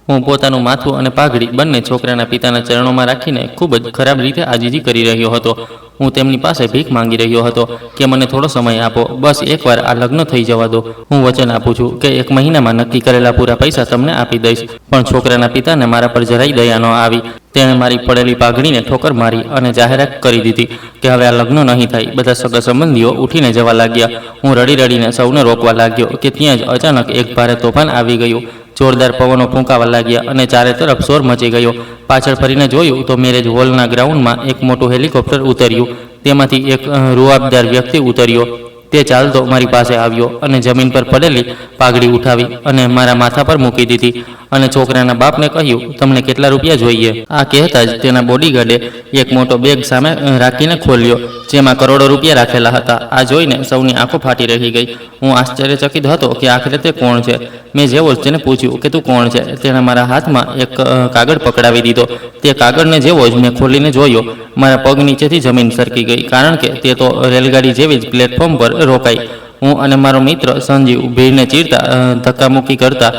હું પોતાનું માથું અને પાઘડી બંને છોકરાના પિતાના ચરણોમાં રાખીને ખૂબ જ ખરાબ રીતે આજીજી કરી રહ્યો હતો। હું તેમની પાસે ભીખ માંગી રહ્યો હતો કે મને થોડો સમય આપો, બસ એકવાર આ લગ્ન થઈ જવા દો। હું વચન આપું છું કે 1 મહિનામાં નક્કી કરેલા પૂરા પૈસા તમને આપી દઈશ। પણ છોકરાના પિતાને મારા પર જરાય દયા ન આવી। તેણે મારી પડેલી પાઘડીને ઠોકર મારી અને જાહેરાત કરી દીધી કે હવે આ લગ્ન નહીં થાય। બધા સગા સંબંધીઓ ઉઠીને જવા લાગ્યા। હું રડી રડીને સૌને રોકવા લાગ્યો કે ત્યાં જ અચાનક એક ભારે તોફાન આવી ગયું। જોરદાર પવનો ફૂંકાવા લાગ્યા અને ચારે તરફ શોર મચી ગયો। પાછળ ફરીને જોયું તો મેરેજ હોલના ગ્રાઉન્ડમાં એક મોટું હેલિકોપ્ટર ઉતર્યું। તેમાંથી એક રૂઆબદાર વ્યક્તિ ઉતર્યો। તે ચાલતો મારી પાસે આવ્યો અને જમીન પર પડેલી પાઘડી ઉઠાવી અને મારા માથા પર મૂકી દીધી અને છોકરાના બાપને કહ્યું, તમને કેટલા રૂપિયા જોઈએ? આ કહેતા જ તેના બોડીગાર્ડે એક મોટો બેગ સામે રાખીને ખોલ્યો, જેમાં કરોડો રૂપિયા રાખેલા હતા। આ જોઈને સૌની આંખો ફાટી રહી ગઈ। હું આશ્ચર્યચકિત હતો કે આખરે તે કોણ છે। મેં જેવો જ તેને પૂછ્યું કે તું કોણ છે? તેણે મારા હાથમાં એક કાગળ પકડાવી દીધો। તે કાગળને જેવો જ મેં ખોલીને જોયો, મારા પગ નીચેથી જમીન સરકી ગઈ, કારણ કે તે તો રેલગાડી જેવી જ પ્લેટફોર્મ પર રોકાઈ। હું અને મારો મિત્ર સંજીવ ભીડને ચીરતા ધક્કામુક્કી કરતા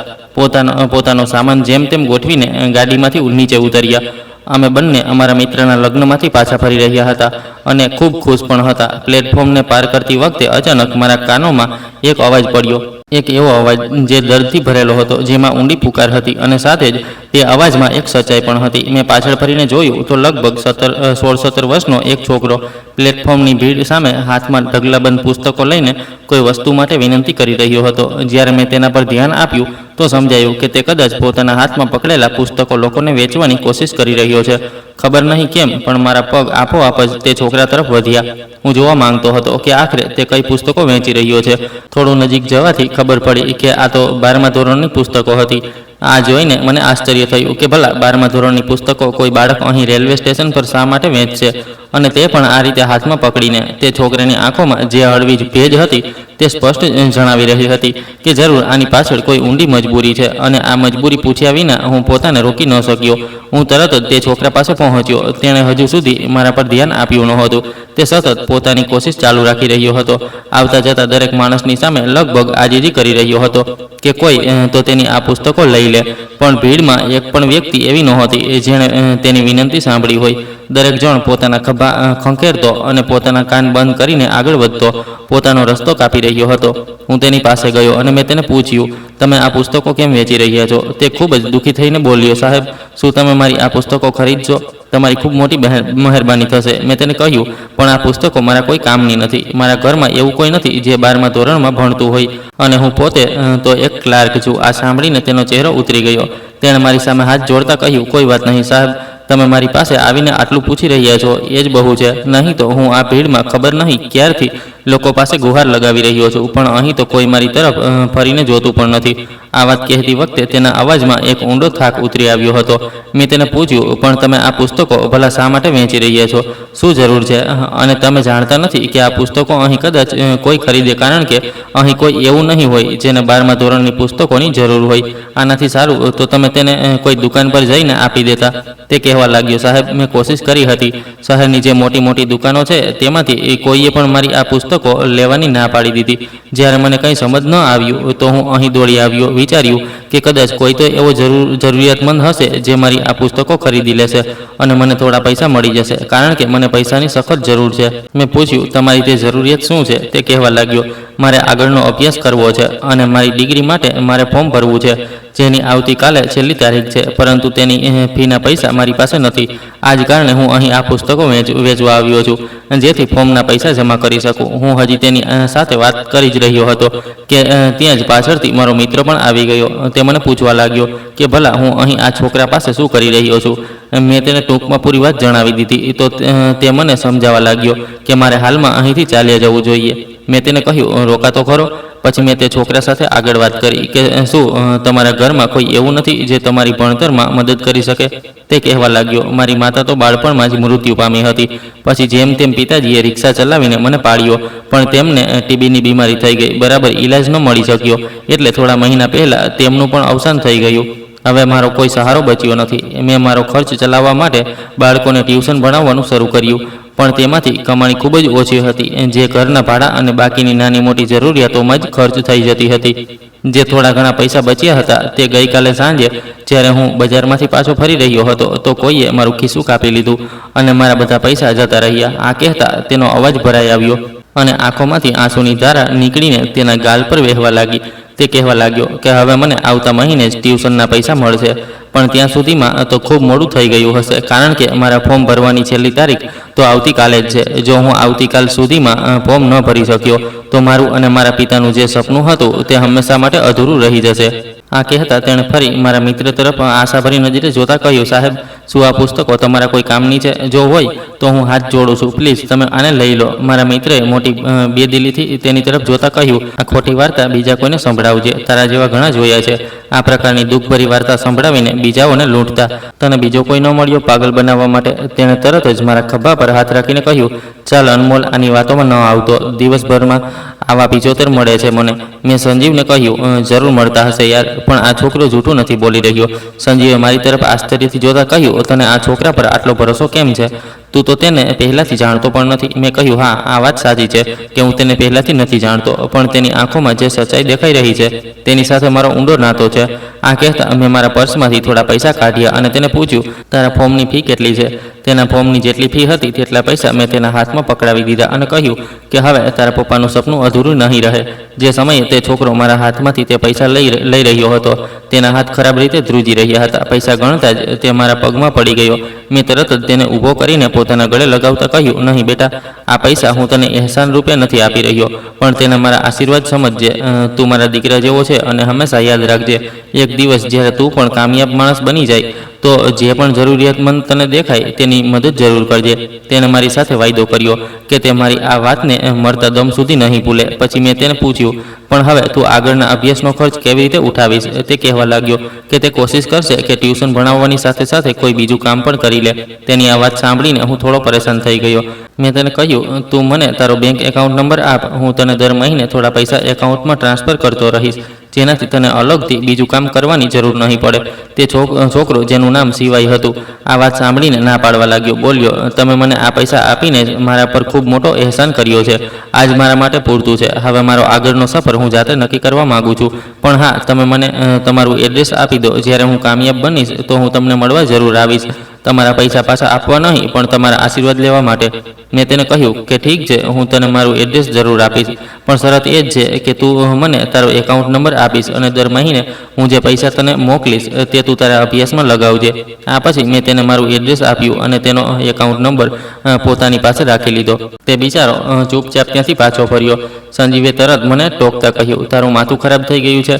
પોતાનો સામાન જેમ તેમ ગોઠવીને ગાડીમાંથી નીચે ઉતર્યા। અમે બંને અમારા મિત્રના લગ્નમાંથી પાછા ફરી રહ્યા હતા અને ખૂબ ખુશ પણ હતા। પ્લેટફોર્મને પાર કરતી વખતે અચાનક મારા કાનોમાં એક અવાજ પડ્યો। એક એવો અવાજ જે દર્દથી ભરેલો હતો, જેમાં ઊંડી પુકાર હતી અને સાથે જ તે અવાજમાં એક સચ્ચાઈ પણ હતી। મેં પાછળ ફરીને જોયું તો લગભગ 16-17 વર્ષનો એક છોકરો પ્લેટફોર્મની ભીડ સામે હાથમાં ઢગલાબંધ પુસ્તકો લઈને કોઈ વસ્તુ માટે વિનંતી કરી રહ્યો હતો। જ્યારે મેં તેના પર ધ્યાન આપ્યું તો સમજાયું કે તે કદાચ પોતાના હાથમાં પકડેલા પુસ્તકો લોકોને વેચવાની કોશિશ કરી રહ્યો છે। ખબર નહીં કેમ પણ મારા પગ આપોઆપ જ તે છોકરા તરફ વધ્યા। હું જોવા માંગતો હતો કે આખરે તે કઈ પુસ્તકો વેચી રહ્યો છે। થોડું નજીક જવાથી ખબર પડી કે આ તો 12મા ધોરણની પુસ્તકો હતી। આ જોઈને મને આશ્ચર્ય થયું કે ભલા 12મા ધોરણની પુસ્તકો કોઈ બાળક અહીં રેલવે સ્ટેશન પર શા માટે વેચશે, અને તે પણ આ રીતે હાથમાં પકડીને। તે છોકરાની આંખોમાં જે હળવી ભેજ હતી તે સ્પષ્ટ જણાવી રહી હતી કે જરૂર આની પાછળ કોઈ ઊંડી મજબૂરી છે, અને આ મજબૂરી પૂછ્યા વિના હું પોતાને રોકી ન શક્યો। હું તરત જ તે છોકરા પાસે પહોંચ્યો। તેણે હજુ સુધી મારા પર ધ્યાન આપ્યું નહોતું। તે સતત પોતાની કોશિશ ચાલુ રાખી રહ્યો હતો। આવતા જતા દરેક માણસની સામે લગભગ આજીજી કરી રહ્યો હતો કે કોઈ તો તેની આ પુસ્તકો લઈ લે, પણ ભીડમાં એક પણ વ્યક્તિ એવી નહોતી જેણે તેની વિનંતી સાંભળી હોય। દરેક જણ પોતાના ખભા ખંખેરતો અને પોતાના કાન બંધ કરીને આગળ વધતો પોતાનો રસ્તો કાપી રહ્યો હતો। હું તેની પાસે ગયો અને મેં તેને પૂછ્યું, તમે આ પુસ્તકો કેમ વેચી રહ્યા છો? તે ખૂબ જ દુઃખી થઈને બોલ્યો, સાહેબ, શું તમે મારી આ પુસ્તકો ખરીદશો? તમારી ખૂબ મોટી મહેરબાની થશે। મેં તેને કહ્યું, પણ આ પુસ્તકો મારા કોઈ કામની નથી। મારા ઘરમાં એવું કોઈ નથી જે 12મા ધોરણમાં ભણતું હોય, અને હું પોતે તો એક ક્લાર્ક છું। આ સાંભળીને તેનો ચહેરો ઉતરી ગયો। તેણે મારી સામે હાથ જોડતા કહ્યું, કોઈ વાત નહીં સાહેબ, તમે મારી પાસે આવીને આટલું પૂછી રહ્યા છો એ જ બહુ છે। નહીં તો હું આ ભીડમાં ખબર નહીં ક્યારથી લોકો પાસે ગુહાર લગાવી રહ્યો છું, પણ અહીં તો કોઈ મારી તરફ ફરીને જોતું પણ નથી। આ વાત કહેતી વખતે તેના અવાજમાં એક ઊંડો થાક ઉતરી આવ્યો હતો। મેં તેને પૂછ્યું, પણ તમે આ પુસ્તકો ભલા શા માટે વેચી રહ્યા છો? શું જરૂર છે? અને તમે જાણતા નથી કે આ પુસ્તકો અહીં કદાચ કોઈ ખરીદે, કારણ કે અહીં કોઈ એવું નહીં હોય જેને 12મા ધોરણની પુસ્તકોની જરૂર હોય। આનાથી સારું તો તમે તેને કોઈ દુકાન પર જઈને આપી દેતા। તે કહેવા લાગ્યો, સાહેબ, મેં કોશિશ કરી હતી। શહેરની જે મોટી મોટી દુકાનો છે તેમાંથી કોઈએ પણ મારી આ પુસ્તકો લેવાની ના પાડી દીધી। જ્યારે મને કંઈ સમજ ન આવ્યું તો હું અહીં દોડી આવ્યો। વિચાર્યું કે કદાચ કોઈ તો એવો જરૂરિયાતમંદ હશે જે મારી આ પુસ્તકો ખરીદી લેશે અને મને થોડા પૈસા મળી જશે, કારણ કે મને પૈસાની સખત જરૂર છે। મેં પૂછ્યું, તમારી તે જરૂરિયાત શું છે? તે કહેવા લાગ્યો, મારે આગળનો અભ્યાસ કરવો છે અને મારી ડિગ્રી માટે મારે ફોર્મ ભરવું છે, જેની આવતીકાલે છેલ્લી તારીખ છે, પરંતુ તેની ફીના પૈસા મારી પાસે નથી। આ જ કારણે હું અહીં આ પુસ્તકો વેચવા આવ્યો છું, જેથી ફોર્મના પૈસા જમા કરી શકું। હું હજી તેની સાથે વાત કરી જ રહ્યો હતો કે ત્યાં જ પાછળથી મારો મિત્ર પણ આવી ગયો। તે મને પૂછવા લાગ્યો કે ભલા હું અહીં આ છોકરા પાસે શું કરી રહ્યો છું? મેં તેને ટૂંકમાં પૂરી વાત જણાવી દીધી તો તે મને સમજાવવા લાગ્યો કે મારે હાલમાં અહીંથી ચાલ્યા જવું જોઈએ। મેં તેને કહ્યું, રોકાતો ખરો? પછી મેં તે છોકરા સાથે આગળ વાત કરી કે શું તમારા ઘરમાં કોઈ એવું નથી જે તમારી ભણતરમાં મદદ કરી શકે? તે કહેવા લાગ્યો, મારી માતા તો બાળપણમાં જ મૃત્યુ પામી હતી। પછી જેમ તેમ પિતાજીએ રિક્ષા ચલાવીને મને પાડ્યો, પણ તેમને ટીબીની બીમારી થઈ ગઈ, બરાબર ઈલાજ ન મળી શક્યો, એટલે થોડા મહિના પહેલાં તેમનું પણ અવસાન થઈ ગયું। હવે મારો કોઈ સહારો બચ્યો નથી। મેં મારો ખર્ચ ચલાવવા માટે બાળકોને ટ્યુશન ભણાવવાનું શરૂ કર્યું, પણ તેમાંથી કમાણી ખૂબ જ ઓછી હતી, જે ઘરના ભાડા અને બાકીની નાની મોટી જરૂરિયાતોમાં જ ખર્ચ થઈ જતી હતી। જે થોડા ઘણા પૈસા બચ્યા હતા તે ગઈકાલે સાંજે જ્યારે હું બજારમાંથી પાછો ફરી રહ્યો હતો તો કોઈએ મારું ખિસ્સું કાપી લીધું અને મારા બધા પૈસા જતા રહ્યા. આ કહેતા તેનો અવાજ ભરાઈ આવ્યો અને આંખોમાંથી આંસુની ધારા નીકળીને તેના ગાલ પર વહેવા લાગી. તે કહેવા લાગ્યો કે હવે મને આવતા મહિને જ ટ્યુશનના પૈસા મળશે, પણ ત્યાં સુધીમાં તો ખૂબ મોડું થઈ ગયું હશે, કારણ કે મારા ફોર્મ ભરવાની છેલ્લી તારીખ તો આવતીકાલે જ છે. જો હું આવતીકાલ સુધીમાં ફોર્મ ન ભરી શક્યો તો મારું અને મારા પિતાનું જે સપનું હતું તે હંમેશા માટે અધૂરું રહી જશે. આ કહેતા તેણે ફરી મારા મિત્ર તરફ આશાભરી નજરે જોતા કહ્યું, સાહેબ, શું આ પુસ્તકો તમારા કોઈ કામની છે? જો હોય તો હું હાથ જોડું છું, પ્લીઝ તમે આને લઈ લો. મારા મિત્રએ મોટી બેદિલીથી તેની તરફ જોતા કહ્યું, આ ખોટી વાર્તા બીજા કોઈને સંભળાવજે. તારા જેવા ઘણા જોયા છે આ પ્રકારની દુઃખભરી વાર્તા સંભળાવીને બીજાઓને લૂંટતા. તને બીજો કોઈ ન મળ્યો પાગલ બનાવવા માટે? તેણે તરત જ મારા ખભા પર હાથ રાખીને કહ્યું, ચાલ અનમોલ, આની વાતોમાં ન આવતો. દિવસભરમાં આવા 75 મળે છે મને. મેં સંજીવને કહ્યું, જરૂર મળતા હશે યાર, પણ આ છોકરો જૂઠું નથી બોલી રહ્યો. સંજીવે મારી તરફ આશ્ચર્યથી જોતા કહ્યું, તને આ છોકરા પર આટલો ભરોસો કેમ છે? તું તો તેને પહેલાંથી જાણતો પણ નથી. મેં કહ્યું, હા, આ વાત સાચી છે કે હું તેને પહેલાંથી નથી જાણતો, પણ તેની આંખોમાં જે સચ્ચાઈ દેખાઈ રહી છે તેની સાથે મારો ઊંડો નાતો છે. આ કહેતા મેં મારા પર્સમાંથી થોડા પૈસા કાઢ્યા અને તેને પૂછ્યું, તારા ફોર્મની ફી કેટલી છે? તેના ફોર્મની જેટલી ફી હતી તેટલા પૈસા મેં તેના હાથમાં પકડાવી દીધા અને કહ્યું કે હવે તારા પપ્પાનું સપનું અધૂરું નહીં રહે. જે સમયે તે છોકરો મારા હાથમાંથી તે પૈસા લઈ રહ્યો હતો તેના હાથ ખરાબ રીતે ધ્રુજી રહ્યા હતા. પૈસા ગણતા જ તે મારા પગમાં પડી ગયો. મેં તરત જ તેને ઊભો કરીને પોતાના ગળે લગાવતા કહ્યું, નહીં બેટા, આ પૈસા હું તને અહેસાન રૂપે નથી આપી રહ્યો, પણ તેના મારા આશીર્વાદ સમજજે. તું મારા દીકરા જેવો છે અને હંમેશા યાદ રાખજે, એક દિવસ જ્યારે તું પણ કામયાબ માણસ બની જાય તો જે પણ જરૂરિયાતમંદ તને દેખાય તેની મદદ જરૂર કરજે. તેણે મારી સાથે વાયદો કર્યો કે તે મારી આ વાતને મરતા દમ સુધી નહીં ભૂલે. પછી મેં તેને પૂછ્યું, પણ હવે તું આગળના અભ્યાસનો ખર્ચ કેવી રીતે ઉઠાવીશ? તે કહેવા લાગ્યો કે તે કોશિશ કરશે કે ટ્યુશન ભણાવવાની સાથે સાથે કોઈ બીજું કામ પણ કરી લે. તેની આ વાત સાંભળીને હું થોડો પરેશાન થઈ ગયો. મેં તેને કહ્યું, તું મને તારો બેંક એકાઉન્ટ નંબર આપ, હું તને દર મહિને થોડા પૈસા એકાઉન્ટમાં ટ્રાન્સફર કરતો રહીશ, જેનાથી તને અલગથી બીજું કામ કરવાની જરૂર નહીં પડે. તે છોકરો જેનું નામ સિવાય હતું આ વાત સાંભળીને ના પાડવા લાગ્યો. બોલ્યો, તમે મને આ પૈસા આપીને જ મારા પર ખૂબ મોટો અહેસાન કર્યો છે. આજ મારા માટે પૂરતું છે. હવે મારો આગળનો સફર હું જાતે નક્કી કરવા માગું છું. પણ હા, તમે મને તમારું એડ્રેસ આપી દો. જ્યારે હું કામયાબ બનીશ તો હું તમને મળવા જરૂર આવીશ. તમારા પૈસા પાછા આપવા નહીં, પણ તમારા આશીર્વાદ લેવા માટે. મેં તેને કહ્યું કે ઠીક છે, હું તને મારું એડ્રેસ જરૂર આપીશ, પણ શરત એ જ છે કે તું મને તારો એકાઉન્ટ નંબર આપીશ અને દર મહિને હું જે પૈસા તને મોકલીશ તે તું તારા અભ્યાસમાં લગાવજે. આ પછી મેં તેને મારું એડ્રેસ આપ્યું અને તેનો એકાઉન્ટ નંબર પોતાની પાસે રાખી લીધો. તે બિચારો ચૂપચાપ ત્યાંથી પાછો ફર્યો. સંજીવે તરત મને ટોકતા કહ્યું, તારું માથું ખરાબ થઈ ગયું છે?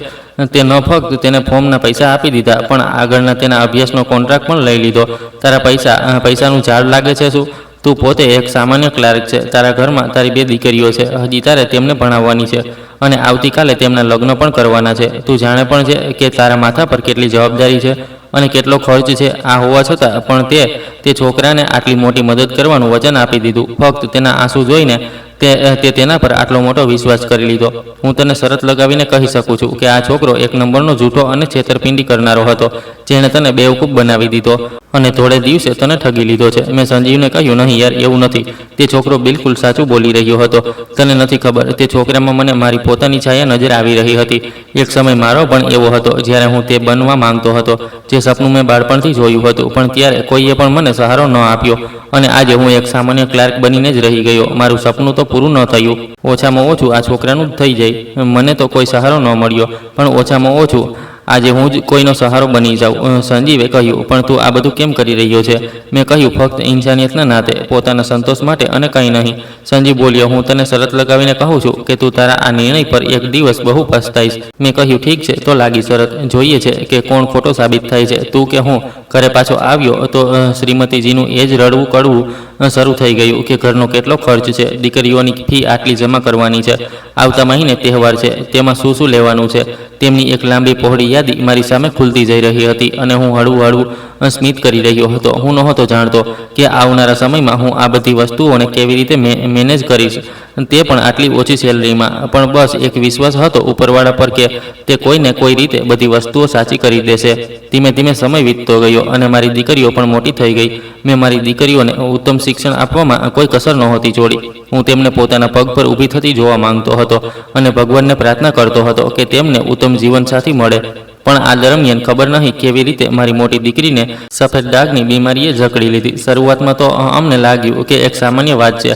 તે ન ફક્ત તેને ફોર્મના પૈસા આપી દીધા, પણ આગળના તેના અભ્યાસનો કોન્ટ્રાક્ટ પણ લઈ લીધો. તારા પૈસાનું ઝાડ લાગે છે શું? તું પોતે એક સામાન્ય ક્લાર્ક છે. તારા ઘરમાં તારી 2 દીકરીઓ છે. હજી તારે તેમને ભણાવવાની છે અને આવતીકાલે તેમના લગ્ન પણ કરવાના છે. તું જાણે પણ છે કે તારા માથા પર કેટલી જવાબદારી છે અને કેટલો ખર્ચ છે. આ હોવા છતાં પણ તે છોકરાને આટલી મોટી મદદ કરવાનું વચન આપી દીધું. ફક્ત તેના આંસુ જોઈને તે તેના પર આટલો મોટો વિશ્વાસ કરી લીધો. હું તને શરત લગાવીને કહી શકું છું કે આ છોકરો એક નંબરનો જૂઠો અને છેતરપિંડી કરનારો હતો, જેણે તને બેવકૂફ બનાવી દીધો અને થોડે દિવસે તને ઠગી લીધો છે. મેં સંજીવને કહ્યું, નહીં યાર, એવું નથી. તે છોકરો બિલકુલ સાચું બોલી રહ્યો હતો. તને નથી ખબર, તે છોકરામાં મને મારી પોતાની છાયા નજર આવી રહી હતી. એક સમય મારો પણ એવો હતો જ્યારે હું તે બનવા માંગતો હતો, જે સપનું મેં બાળપણથી જોયું હતું, પણ ત્યારે કોઈએ પણ મને સહારો ન આપ્યો અને આજે હું એક સામાન્ય ક્લાર્ક બનીને જ રહી ગયો. મારું સપનું તો પૂરું ન થયું. ઓછામાં ઓછું આ છોકરાનું જ થઈ જાય. મને તો કોઈ સહારો ન મળ્યો, પણ ઓછામાં ઓછું આજે હું જ કોઈનો સહારો બની જાઉં. સંજીવે કહ્યું, પણ તું આ બધું કેમ કરી રહ્યો છે? મેં કહ્યું, ફક્ત ઇન્સાનિયતના નાતે, પોતાના સંતોષ માટે અને કંઈ નહીં. સંજીવ બોલ્યો, હું તને શરત લગાવીને કહું છું કે તું તારા આ નિર્ણય પર એક દિવસ બહુ પછતાઈશ. મેં કહ્યું, ઠીક છે, તો લાગી શરત. જોઈએ છે કે કોણ ખોટો સાબિત થાય છે, તું કે હું. ઘરે પાછો આવ્યો તો શ્રીમતીજીનું એ જ રડવું કડવું શરૂ થઈ ગયું કે ઘરનો કેટલો ખર્ચ છે, દીકરીઓની ફી આટલી જમા કરવાની છે, આવતા મહિને તહેવાર છે, તેમાં શું શું લેવાનું છે. તેમની એક લાંબી પહોળી યાદી મારી સામે ખુલતી જઈ રહી હતી અને હું હળવું હળવું સ્મિત કરી રહ્યો હતો. હું નહોતો જાણતો કે આવનારા સમયમાં હું આ બધી વસ્તુઓને કેવી રીતે મેનેજ કરીશ, તે પણ આટલી ઓછી સેલરીમાં. પણ બસ એક વિશ્વાસ હતો ઉપરવાળા પર કે તે કોઈને કોઈ રીતે બધી વસ્તુઓ સાચી કરી દેશે. ધીમે ધીમે સમય વીતતો ગયો અને મારી દીકરીઓ પણ મોટી થઈ ગઈ. મેં મારી દીકરીઓને ઉત્તમ શિક્ષણ આપવામાં કોઈ કસર નહોતી છોડી. હું તેમને પોતાના પગ પર ઊભી થતી જોવા માંગતો હતો અને ભગવાનને પ્રાર્થના કરતો હતો કે તેમને ઉત્તમ જીવનસાથી મળે. પણ આ દરમિયાન ખબર નહીં કેવી રીતે મારી મોટી દીકરીને સફેદ ડાઘની બીમારીએ જકડી લીધી. શરૂઆતમાં તો અમને લાગ્યું કે એક સામાન્ય વાત છે.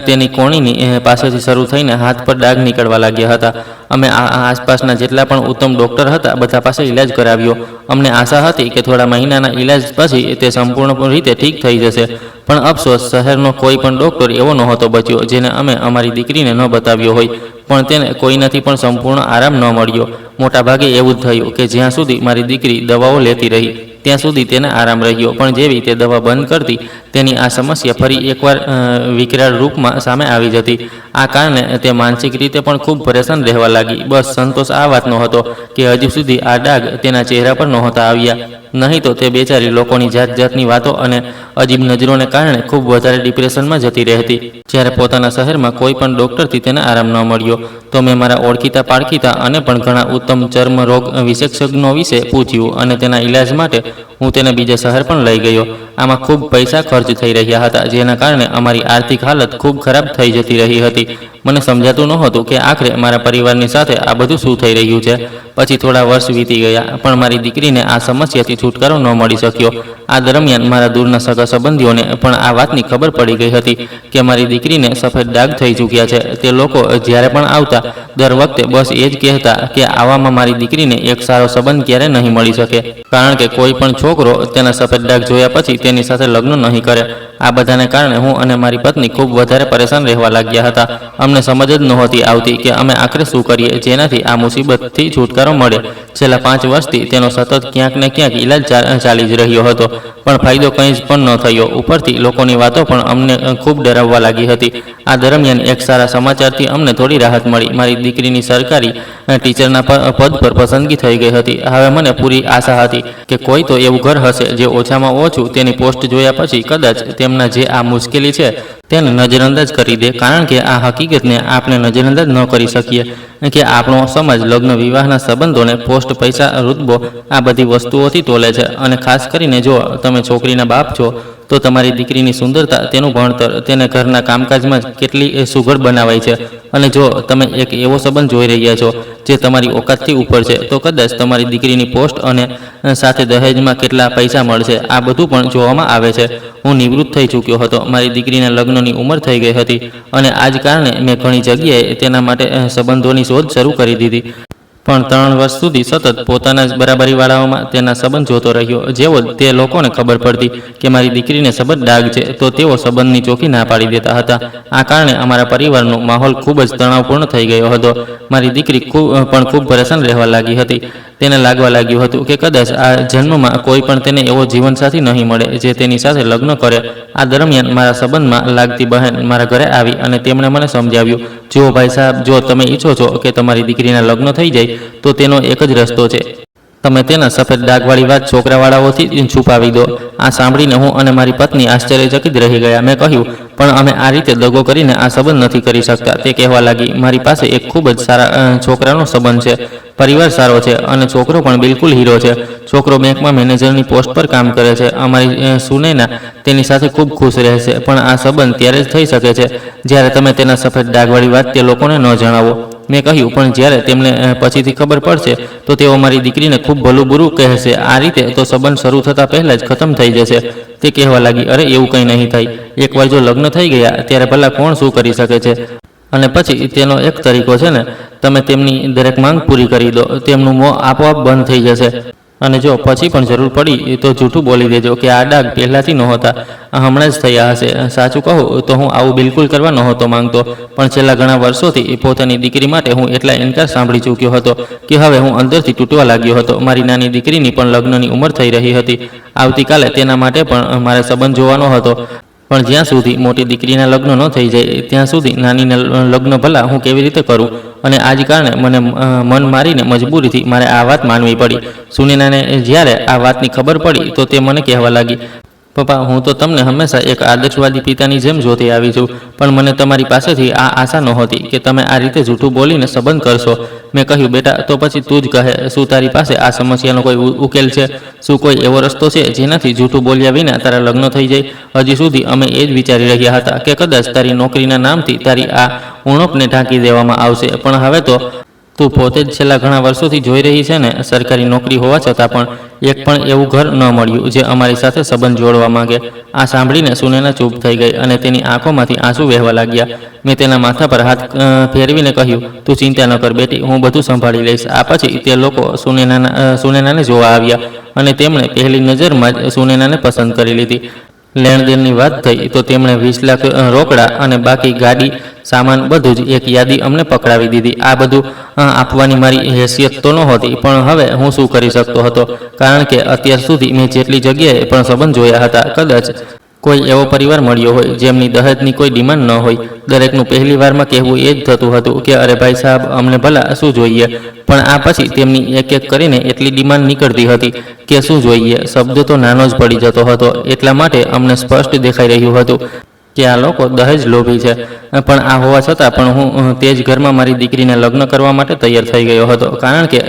તેની કોણીની પાસેથી શરૂ થઈને હાથ પર ડાઘ નીકળવા લાગ્યા હતા. અમે આસપાસના જેટલા પણ ઉત્તમ ડૉક્ટર હતા બધા પાસે ઈલાજ કરાવ્યો. અમને આશા હતી કે થોડા મહિનાના ઈલાજ પછી તે સંપૂર્ણ રીતે ઠીક થઈ જશે. પણ અફસોસ, શહેરનો કોઈ પણ ડૉક્ટર એવો નહોતો બચ્યો જેને અમે અમારી દીકરીને ન બતાવ્યો હોય. પણ તેને કોઈનાથી પણ સંપૂર્ણ આરામ ન મળ્યો. મોટાભાગે એવું જ થયું કે જ્યાં સુધી મારી દીકરી દવાઓ લેતી રહી ત્યાં સુધી તેને આરામ રહ્યો. પણ જેવી તે દવા બંધ કરતી તેની આ સમસ્યા ફરી એકવાર વિકરાળ રૂપમાં સામે આવી જતી. આ કારણે તે માનસિક રીતે પણ ખૂબ પરેશાન રહેવા લાગી. બસ સંતોષ આ વાતનો હતો કે હજુ સુધી આ ડાઘ તેના ચહેરા પર નહોતા આવ્યા. નહીં તો તે બેચારી લોકોની જાત જાતની વાતો અને અજીબ નજરોને કારણે ખૂબ વધારે ડિપ્રેશનમાં જતી રહેતી. જ્યારે પોતાના શહેરમાં કોઈ પણ ડૉક્ટરથી તેને આરામ ન મળ્યો તો મેં મારા ઓળખીતા પાળખીતા અને પણ ઘણા ઉત્તમ ચર્મ રોગ વિશેષજ્ઞો વિશે પૂછ્યું અને તેના ઈલાજ માટે હું તેને બીજા શહેર પણ લઈ ગયો. આમાં ખૂબ પૈસા ખર્ચ થઈ રહ્યા હતા, જેના કારણે અમારી આર્થિક હાલત ખૂબ ખરાબ થઈ જતી રહી હતી. મને સમજાતું નહોતું કે આખરે મારા પરિવારની સાથે આ બધું શું થઈ રહ્યું છે. પછી થોડા વર્ષ વીતી ગયા પણ મારી દીકરીને આ સમસ્યાથી છુટકારો ન મળી શક્યો. આ દરમિયાન મારા દૂરના સગા સંબંધીઓને પણ આ વાતની ખબર પડી ગઈ હતી કે મારી દીકરીને સફેદ ડાઘ થઈ ચૂક્યા છે. તે લોકો જ્યારે પણ આવતા દર વખતે બસ એ જ કહેતા કે આવામાં મારી દીકરીને એક સારો સંબંધ ક્યારે નહીં મળી શકે, કારણ કે કોઈ પણ છોકરો તેના સફેદ ડાઘ જોયા પછી તેની સાથે લગ્ન નહીં કરે. આ બધાને કારણે હું અને મારી પત્ની ખૂબ વધારે પરેશાન રહેવા લાગ્યા હતા. અમને સમજ જ નહોતી આવતી કે અમે આખરે શું કરીએ જેનાથી આ મુસીબતથી છુટકારો મળે. છેલ્લા 5 વર્ષથી તેનો સતત ક્યાંક ને ક્યાંક ઈલાજ ચાલી જ રહ્યો હતો, પણ ફાયદો કંઈ જ પણ ન થયો. ઉપરથી લોકોની વાતો પણ અમને ખૂબ ડરાવવા લાગી હતી. આ દરમિયાન એક સારા સમાચારથી અમને થોડી રાહત મળી. મારી દીકરીની સરકારી ટીચરના પદ પર પસંદગી થઈ ગઈ હતી. હવે મને પૂરી આશા હતી કે કોઈ તો એવું ઘર હશે જે ઓછામાં ઓછું તેની પોસ્ટ જોયા પછી કદાચ તેમના જે આ મુશ્કેલી છે તેને નજરઅંદાજ કરી દે. કારણ કે આ હકીકતને આપણે નજરઅંદાજ ન કરી શકીએ કે આપણો સમાજ લગ્ન વિવાહના સંબંધોને પોસ્ટ, પૈસા, રુતબો આ બધી વસ્તુઓથી તોલે છે. અને ખાસ કરીને જો તમે છોકરીના બાપ છો તો તમારી દીકરીની સુંદરતા, તેનું ભણતર, તેને ઘરના કામકાજમાં કેટલી સુઘડ બનાવાય છે. અને જો તમે એક એવો સંબંધ જોઈ રહ્યા છો જે તમારી ઓકાતથી ઉપર છે તો કદાચ તમારી દીકરીની પોસ્ટ અને સાથે દહેજમાં કેટલા પૈસા મળશે આ બધું પણ જોવામાં આવે છે. હું નિવૃત્ત થઈ ચૂક્યો હતો. મારી દીકરીના લગ્નની ઉંમર થઈ ગઈ હતી અને આ જ કારણે મેં ઘણી જગ્યાએ તેના માટે સંબંધોની શોધ શરૂ કરી દીધી. પણ 3 વર્ષ સુધી સતત પોતાના જ બરાબરીવાળાઓમાં તેના સંબંધ જોતો રહ્યો. જેવો તે લોકોને ખબર પડતી કે મારી દીકરીને સબંધ ડાઘ છે તો તેઓ સંબંધની ચોખ્ખી ના પાડી દેતા હતા. આ કારણે અમારા પરિવારનો માહોલ ખૂબ જ તણાવપૂર્ણ થઈ ગયો હતો. મારી દીકરી પણ ખૂબ પરેશાન રહેવા લાગી હતી. તેને લાગવા લાગ્યું હતું કે કદાચ આ જન્મમાં કોઈ પણ તેને એવો જીવનસાથી નહીં મળે જે તેની સાથે લગ્ન કરે. આ દરમિયાન મારા સંબંધમાં લાગતી બહેન મારા ઘરે આવી અને તેમણે મને સમજાવ્યું, જુઓ ભાઈ સાહેબ, જો તમે ઈચ્છો છો કે તમારી દીકરીના લગ્ન થઈ જાય તો તેનો એક જ રસ્તો છે. તમે તેના સફેદ ડાઘવાળી વાત છોકરાવાળાઓથી છુપાવી દો. આ સાંભળીને હું અને મારી પત્ની આશ્ચર્યચકિત રહી ગયા. મેં કહ્યું, પણ અમે આ રીતે દગો કરીને આ સંબંધ નથી કરી શકતા. તે કહેવા લાગી, મારી પાસે એક ખૂબ જ સારા છોકરાનો સંબંધ છે. પરિવાર સારો છે અને છોકરો પણ બિલકુલ હીરો છે. છોકરો બેંકમાં મેનેજરની પોસ્ટ પર કામ કરે છે. અમારી સુનૈના તેની સાથે ખૂબ ખુશ રહેશે. પણ આ સંબંધ ત્યારે જ થઈ શકે છે જ્યારે તમે તેના સફેદ ડાઘવાળી વાત તે લોકોને ન જણાવો. મેં કહ્યું, પણ જ્યારે તેમને પછીથી ખબર પડશે તો તેઓ મારી દીકરીને ખૂબ ભલું બુરું કહેશે. આ રીતે તો સંબંધ શરૂ થતાં પહેલાં જ ખતમ થઈ જશે. તે કહેવા લાગી, અરે એવું કંઈ નહીં થાય. એકવાર જો લગ્ન થઈ ગયા ત્યારે ભલા કોણ શું કરી શકે છે. અને પછી તેનો એક તરીકો છે ને, તમે તેમની દરેક માંગ પૂરી કરી દો. તેમનું મોં આપોઆપ બંધ થઈ જશે. અને જો પછી પણ જરૂર પડી તો જૂઠું બોલી દેજો કે આ ડાઘ પહેલાંથી નહોતા, હમણાં જ થયા હશે. સાચું કહું તો હું આવું બિલકુલ કરવા નહોતો માંગતો, પણ છેલ્લા ઘણા વર્ષોથી પોતાની દીકરી માટે હું એટલા ઇનકાર સાંભળી ચૂક્યો હતો કે હવે હું અંદરથી તૂટવા લાગ્યો હતો. મારી નાની દીકરીની પણ લગ્નની ઉંમર થઈ રહી હતી. આવતીકાલે તેના માટે પણ મારે સંબંધ જોવાનો હતો. પણ જ્યાં સુધી મોટી દીકરીના લગ્ન ન થઈ જાય ત્યાં સુધી નાનીના લગ્ન ભલા હું કેવી રીતે કરું. અને આ જ કારણે મને મન મારીને મજબૂરીથી મારે આ વાત માનવી પડી. સુનૈનાને જ્યારે આ વાતની ખબર પડી તો તે મને કહેવા લાગી, પપ્પા, હું તો તમને હંમેશા એક આદર્શવાદી પિતાની જેમ જોતી આવી છું, પણ મને તમારી પાસેથી આ આશા નહોતી કે તમે આ રીતે જૂઠું બોલીને સંબંધ કરશો. મેં કહ્યું, બેટા, તો પછી તું જ કહે, શું તારી પાસે આ સમસ્યાનો કોઈ ઉકેલ છે? શું કોઈ એવો રસ્તો છે જેનાથી જૂઠું બોલ્યા વિના તારા લગ્ન થઈ જાય? હજી સુધી અમે એ જ વિચારી રહ્યા હતા કે કદાચ તારી નોકરીના નામથી તારી આ ઉણપને ઢાંકી દેવામાં આવશે, પણ હવે તો તું પોતે જ છેલ્લા ઘણા વર્ષોથી જોઈ રહી છે ને, સરકારી નોકરી હોવા છતાં પણ એક પણ એવું ઘર ન મળ્યું જે અમારી સાથે સંબંધ જોડવા માંગે. આ સાંભળીને સુનૈના ચૂપ થઈ ગઈ અને તેની આંખોમાંથી આંસુ વહેવા લાગ્યા. મેં તેના માથા પર હાથ ફેરવીને કહ્યું, તું ચિંતા ન કર બેટી, હું બધું સંભાળી લઈશ. આ પછી તે લોકો સુનૈનાને જોવા આવ્યા અને તેમણે પહેલી નજરમાં જ સુનૈનાને પસંદ કરી લીધી. લેણદેણની વાત થઈ તો તેમણે 20 લાખ રોકડા અને બાકી ગાડી, સામાન બધું જ એક યાદી અમને પકડાવી દીધી. આ બધું આપવાની મારી હેસિયત તો નહોતી, પણ હવે હું શું કરી શકતો હતો? કારણ કે અત્યાર સુધી મેં જેટલી જગ્યાએ પણ સંબંધ જોયા હતા, કદાચ કોઈ એવો પરિવાર મળ્યો હોય જેમની દહેજની કોઈ ડિમાન્ડ ન હોય. દરેકનું પહેલી વારમાં કહેવું એ જ થતું હતું કે અરે ભાઈ સાહેબ, અમને ભલા શું જોઈએ? પણ આ પછી તેમની એક એક કરીને એટલી ડિમાન્ડ નીકળતી હતી કે શું જોઈએ શબ્દ તો નાનો જ પડી જતો હતો. એટલા માટે અમને સ્પષ્ટ દેખાઈ રહ્યું હતું કે આ લોકો દહેજ લોભી છે. પણ આ હોવા છતાં પણ હું તે જ ઘરમાં મારી દીકરીને લગ્ન કરવા માટે તૈયાર થઈ ગયો હતો, કારણ કે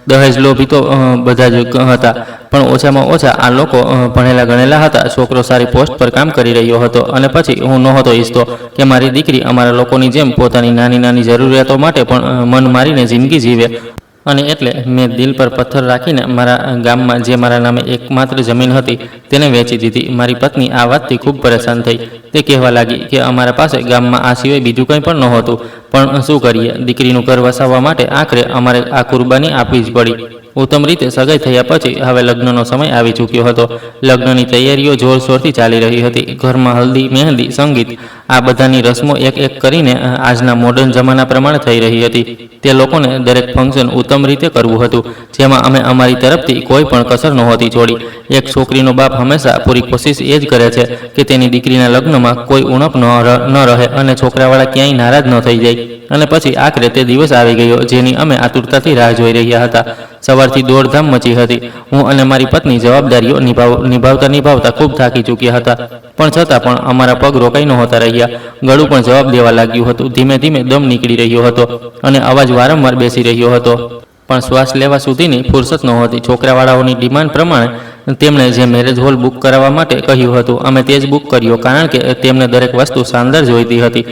દહેજ લોભી તો બધા જ હતા, પણ ઓછામાં ઓછા આ લોકો ભણેલા ગણેલા હતા. છોકરો સારી પોસ્ટ પર કામ કરી રહ્યો હતો અને પછી હું નહોતો ઈચ્છતો કે મારી દીકરી અમારા લોકોની જેમ પોતાની નાની નાની જરૂરિયાતો માટે પણ મન મારીને જિંદગી જીવે. અને એટલે મેં દિલ પર પથ્થર રાખીને મારા ગામમાં જે મારા નામે એકમાત્ર જમીન હતી તેને વેચી દીધી. મારી પત્ની આ વાતથી ખૂબ પરેશાન થઈ. તે કહેવા લાગી કે અમારા પાસે ગામમાં આ સિવાય બીજું કંઈ પણ નહોતું, પણ શું કરીએ, દીકરીનું ઘર વસાવવા માટે આખરે અમારે આ કુરબાની આપવી જ પડી. ઉત્તમ રીતે સગાઈ થયા પછી હવે લગ્નનો સમય આવી ચૂક્યો હતો. લગ્નની તૈયારીઓ જોરશોરથી ચાલી રહી હતી. ઘરમાં હલ્દી, મહેંદી, સંગીત આ બધાની રસમો એક એક કરીને આજના મોડર્ન જમાના પ્રમાણે થઈ રહી હતી. તે લોકોને દરેક ફંક્શન ઉત્તમ રીતે કરવું હતું, જેમાં અમે અમારી તરફથી કોઈ પણ કસર નહોતી છોડી. એક છોકરીનો બાપ હંમેશા પૂરી કોશિશ એ જ કરે છે કે તેની દીકરીના લગ્નમાં કોઈ ઉણપ ન રહે અને છોકરાવાળા ક્યાંય નારાજ ન થઈ જાય. અને પછી આખરે તે દિવસ આવી ગયો જેની અમે આતુરતાથી રાહ જોઈ રહ્યા હતા. સવારથી દોડધામ મચી હતી. હું અને મારી પત્ની જવાબદારીઓ નિભાવતા ખૂબ થાકી ચૂક્યા હતા, પણ છતાં પણ અમારા પગ રોકાઈ નહોતા રહ્યા. ગળું પણ જવાબ દેવા લાગ્યું હતું. ધીમે ધીમે દમ નીકળી રહ્યો હતો અને અવાજ વારંવાર બેસી રહ્યો હતો, પણ શ્વાસ લેવા સુધીની ફુરસત નહોતી. છોકરાવાળાઓની ડિમાન્ડ પ્રમાણે તેમણે જે મેરેજ હોલ બુક કરાવવા માટે કહ્યું હતું, અમે તે જ બુક કર્યો, કારણ કે તેમને દરેક વસ્તુ શાનદાર જોઈતી હતી.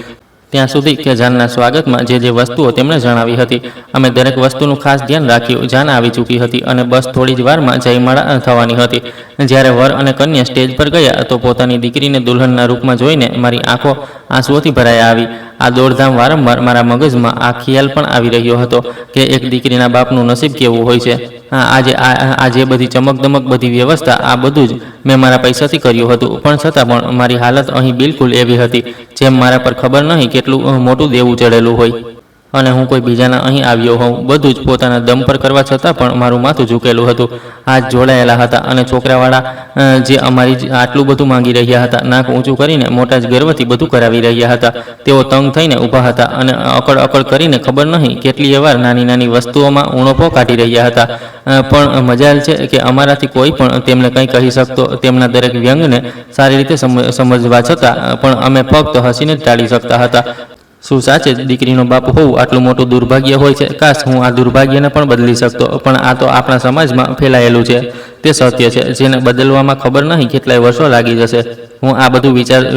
ત્યાં સુધી કે જાનના સ્વાગતમાં જે વસ્તુઓ તેમણે જણાવી હતી, અમે દરેક વસ્તુનું ખાસ ધ્યાન રાખ્યું. જાન આવી ચૂકી હતી અને બસ થોડી જ વારમાં જયમાળા થવાની હતી. જ્યારે વર અને કન્યા સ્ટેજ પર ગયા તો પોતાની દીકરીને દુલ્હનના રૂપમાં જોઈને મારી આંખો આંસુઓથી ભરાઈ આવી. આ દોડધામ વારંવાર મારા મગજમાં આ ખ્યાલ પણ આવી રહ્યો હતો કે એક દીકરીના બાપનું નસીબ કેવું હોય છે. આજે બધી ચમકદમક, બધી વ્યવસ્થા, આ બધું જ મેં મારા પૈસાથી કર્યું હતું, પણ છતાં પણ મારી હાલત અહીં બિલકુલ એવી હતી જેમ મારા પર ખબર નહીં કેટલું મોટું દેવું ચડેલું હોય અને હું કોઈ બીજાના અહીં આવ્યો હોઉં. બધું જ પોતાના દમ પર કરવા છતાં પણ મારું માથું ઝૂકેલું હતું, હાથ જોડાયેલા હતા અને છોકરાવાળા જે અમારી આટલું બધું માંગી રહ્યા હતા, નાક ઊંચું કરીને મોટા જ ગર્વથી બધું કરાવી રહ્યા હતા. તેઓ તંગ થઈને ઊભા હતા અને અકળ કરીને ખબર નહીં કેટલીય વાર નાની નાની વસ્તુઓમાં ઉણપો કાઢી રહ્યા હતા. પણ મજાલ છે કે અમારાથી કોઈ પણ તેમને કંઈ કહી શકતો. તેમના દરેક વ્યંગને સારી રીતે સમજવા છતાં પણ અમે ફક્ત હસીને જ ટાળી શકતા હતા. શું સાચે જ દીકરીનો બાપ હોવું આટલું મોટું દુર્ભાગ્ય હોય છે? કાશ હું આ દુર્ભાગ્યને પણ બદલી શકતો, પણ આ તો આપણા સમાજમાં ફેલાયેલું છે. તે સત્ય છે જેને બદલવામાં ખબર નહીં કેટલાય વર્ષો લાગી જશે. હું આ બધું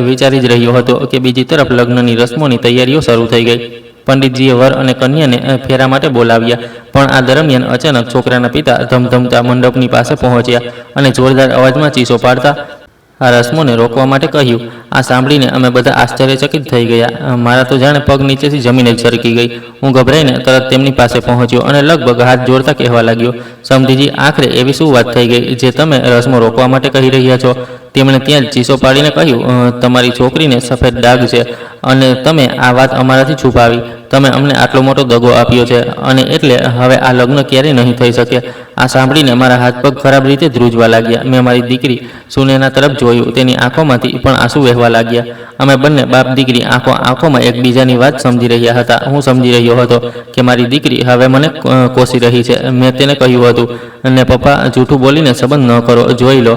વિચારી જ રહ્યો હતો કે બીજી તરફ લગ્નની રસમોની તૈયારીઓ શરૂ થઈ ગઈ. પંડિતજીએ વર અને કન્યાને ફેરા માટે બોલાવ્યા, પણ આ દરમિયાન અચાનક છોકરાના પિતા ધમધમતા મંડપની પાસે પહોંચ્યા અને જોરદાર અવાજમાં ચીસો પાડતા આ રસમોને રોકવા માટે કહ્યું. આ સાંભળીને અમે બધા આશ્ચર્યચકિત થઈ ગયા. મારા તો જાણે પગ નીચેથી જમીન જ સરકી ગઈ. હું ગભરાઈને તરત તેમની પાસે પહોંચ્યો અને લગભગ હાથ જોડતા કહેવા લાગ્યો, સમધીજી, આખરે એવી શું વાત થઈ ગઈ જે તમે રસમો રોકવા માટે કહી રહ્યા છો? તેમણે ત્યાં જ ચીસો પાડીને કહ્યું, તમારી છોકરીને સફેદ ડાઘ છે અને તમે આ વાત અમારાથી છુપાવી. તમે અમને આટલો મોટો દગો આપ્યો છે અને એટલે હવે આ લગ્ન ક્યારેય નહીં થઈ શકે. આ સાંભળીને મારા હાથ પગ ખરાબ રીતે ધ્રુજવા લાગ્યા. મેં મારી દીકરી સુનેના તરફ જોયું. તેની આંખોમાંથી પણ આંસુ વહેવા લાગ્યા. અમે બંને બાપ દીકરી આંખોમાં એકબીજાની વાત સમજી રહ્યા હતા. હું સમજી રહ્યો હતો કે મારી દીકરી હવે મને કોસી રહી છે. મેં તેને કહ્યું હતું, અને પપ્પા, જૂઠું બોલીને સંબંધ ન કરો, જોઈ લો.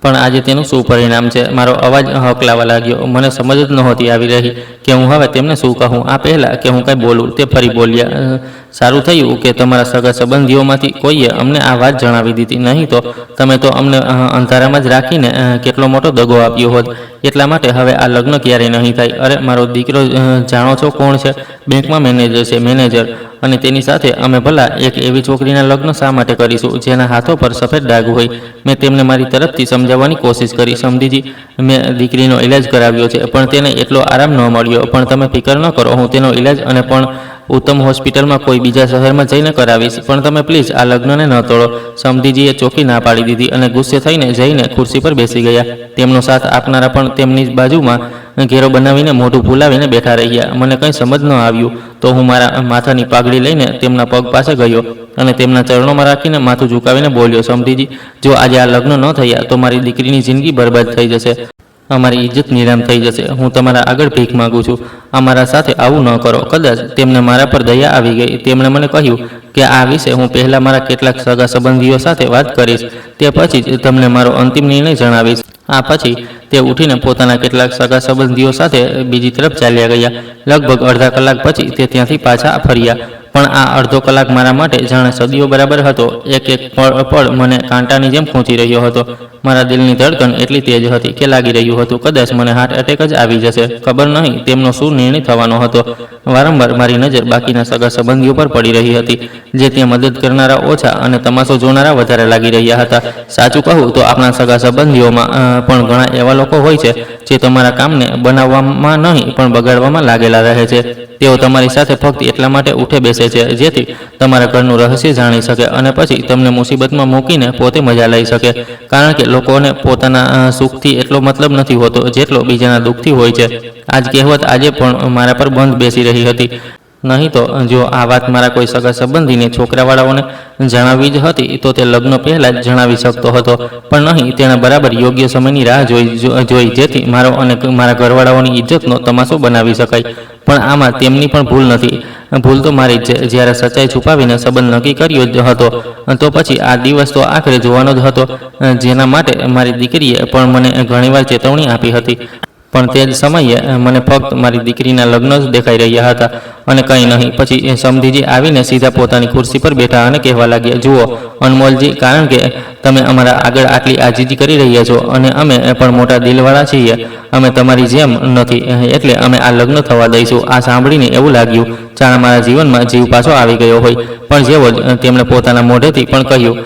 પણ આજે તેનું શું પરિણામ છે? મારો અવાજ હકલાવા લાગ્યો. મને સમજ જ નહોતી આવી રહી કે હું હવે તેમને શું કહું. આ પહેલાં કે હું કંઈ બોલું તે ફરી બોલ્યા, સારું થયું કે તમારા સગા સંબંધીઓમાંથી કોઈએ અમને આ વાત જણાવી દીધી, નહીં તો તમે તો અમને અંધારામાં જ રાખીને કેટલો મોટો દગો આપ્યો હોત. એટલા માટે હવે આ લગ્ન ક્યારેય નહીં થાય. અરે મારો દીકરો જાણો છો કોણ છે? બેંકમાં મેનેજર છે, મેનેજર. અને તેની સાથે અમે ભલા એક એવી છોકરીના લગ્ન શા માટે કરીશું જેના હાથો પર સફેદ ડાઘ હોય? મેં તેમને મારી તરફથી સમજાવવાની કોશિશ કરી. સમજીજી, મેં દીકરીનો ઈલાજ કરાવ્યો છે, પણ તેને એટલો આરામ ન મળ્યો. પણ તમે ફિકર ન કરો, હું તેનો ઈલાજ અને પણ ઉત્તમ હોસ્પિટલમાં કોઈ બીજા શહેરમાં જઈને કરાવીશ. પણ તમે પ્લીઝ આ લગ્નને ન તોડો. સમધીજીએ ચોખ્ખી ના પાડી દીધી અને ગુસ્સે થઈને જઈને ખુરશી પર બેસી ગયા. તેમનો સાથ આપનારા પણ તેમની બાજુમાં ઘેરો બનાવીને મોઢું ફૂલાવીને બેઠા રહ્યા. મને કંઈ સમજ ન આવ્યું તો હું મારા માથાની પાઘડી લઈને તેમના પગ પાસે ગયો અને તેમના ચરણોમાં રાખીને માથું ઝુકાવીને બોલ્યો, સમધીજી, જો આજે આ લગ્ન ન થયા તો મારી દીકરીની જિંદગી બરબાદ થઈ જશે. અમારી ઇજ્જત નિરામ થઈ જશે. હું તમારા આગળ ભીખ માગું છું, અમારા સાથે આવું ન કરો. કદાચ તેમને મારા પર દયા આવી ગઈ. તેમણે મને કહ્યું કે આ વિશે હું પહેલાં મારા કેટલાક સગા સંબંધીઓ સાથે વાત કરીશ, તે પછી જ તમને મારો અંતિમ નિર્ણય જણાવીશ. આ પછી તે ઉઠીને પોતાના કેટલાક સગા સંબંધીઓ સાથે બીજી તરફ ચાલ્યા ગયા. લગભગ અડધા કલાક પછી તે ત્યાંથી પાછા ફર્યા. પણ આ અડધો કલાક મારા માટે જાણે સદીઓ બરાબર હતો. એક એક પળ મને કાંટાની જેમ ખૂંચી રહ્યો હતો. મારા દિલની ધડકન એટલી તેજ હતી કે લાગી રહ્યું હતું કદાચ મને હાર્ટ એટેક જ આવી જશે. ખબર નહીં તેમનો શું નિર્ણય થવાનો હતો. વારંવાર મારી નજર બાકીના સગા સંબંધીઓ પર પડી રહી હતી, જે ત્યાં મદદ કરનારા ઓછા અને તમાશો જોનારા વધારે લાગી રહ્યા હતા. સાચું કહું તો આપણા સગા સંબંધીઓમાં પણ ઘણા એવા લોકો હોય છે જે તમારા કામને બનાવવામાં નહીં પણ બગાડવામાં લાગેલા રહે છે. તેઓ તમારી સાથે ફક્ત એટલા માટે ઉઠે બેસે છે જેથી તમારા ઘરનું રહસ્ય જાણી શકે અને પછી તમને મુસીબતમાં મૂકીને પોતે મજા લઈ શકે. કારણ કે લોકોને પોતાના સુખથી એટલો મતલબ નથી હોતો જેટલો બીજાના દુઃખથી હોય છે. આજ કહેવત આજે પણ મારા પર બંધ બેસી રહી હતી. નહીં તો જો આ વાત મારા કોઈ સગા સંબંધીને છોકરાવાળાઓને જણાવી જ હતી તો તે લગ્ન પહેલાં જ જણાવી શકતો હતો. પણ નહીં, તેણે બરાબર યોગ્ય સમયની રાહ જોઈ જેથી મારો અને મારા ઘરવાળાઓની ઇજ્જતનો તમાશો બનાવી શકાય. પણ આમાં તેમની પણ ભૂલ નથી. ભૂલ તો મારી જ છે. જ્યારે સચ્ચાઈ છુપાવીને સંબંધ નક્કી કર્યો જ હતો તો પછી આ દિવસ તો આખરે જોવાનો જ હતો, જેના માટે મારી દીકરીએ પણ મને ઘણીવાર ચેતવણી આપી હતી. પણ તે જ સમયે મને ફક્ત મારી દીકરીના લગ્ન જ દેખાઈ રહ્યા હતા અને કંઈ નહીં. પછી સમધીજી આવીને સીધા પોતાની ખુરશી પર બેઠા અને કહેવા લાગ્યા, જુઓ અનમોલજી, કારણ કે તમે અમારા આગળ આટલી આજીજી કરી રહ્યા છો અને અમે પણ મોટા દિલવાળા છીએ, અમે તમારી જેમ નથી, એટલે અમે આ લગ્ન થવા દઈશું. આ સાંભળીને એવું લાગ્યું જાણે મારા જીવનમાં જીવ પાછો આવી ગયો હોય. પણ જેવો જ તેમણે પોતાના મોઢેથી પણ કહ્યું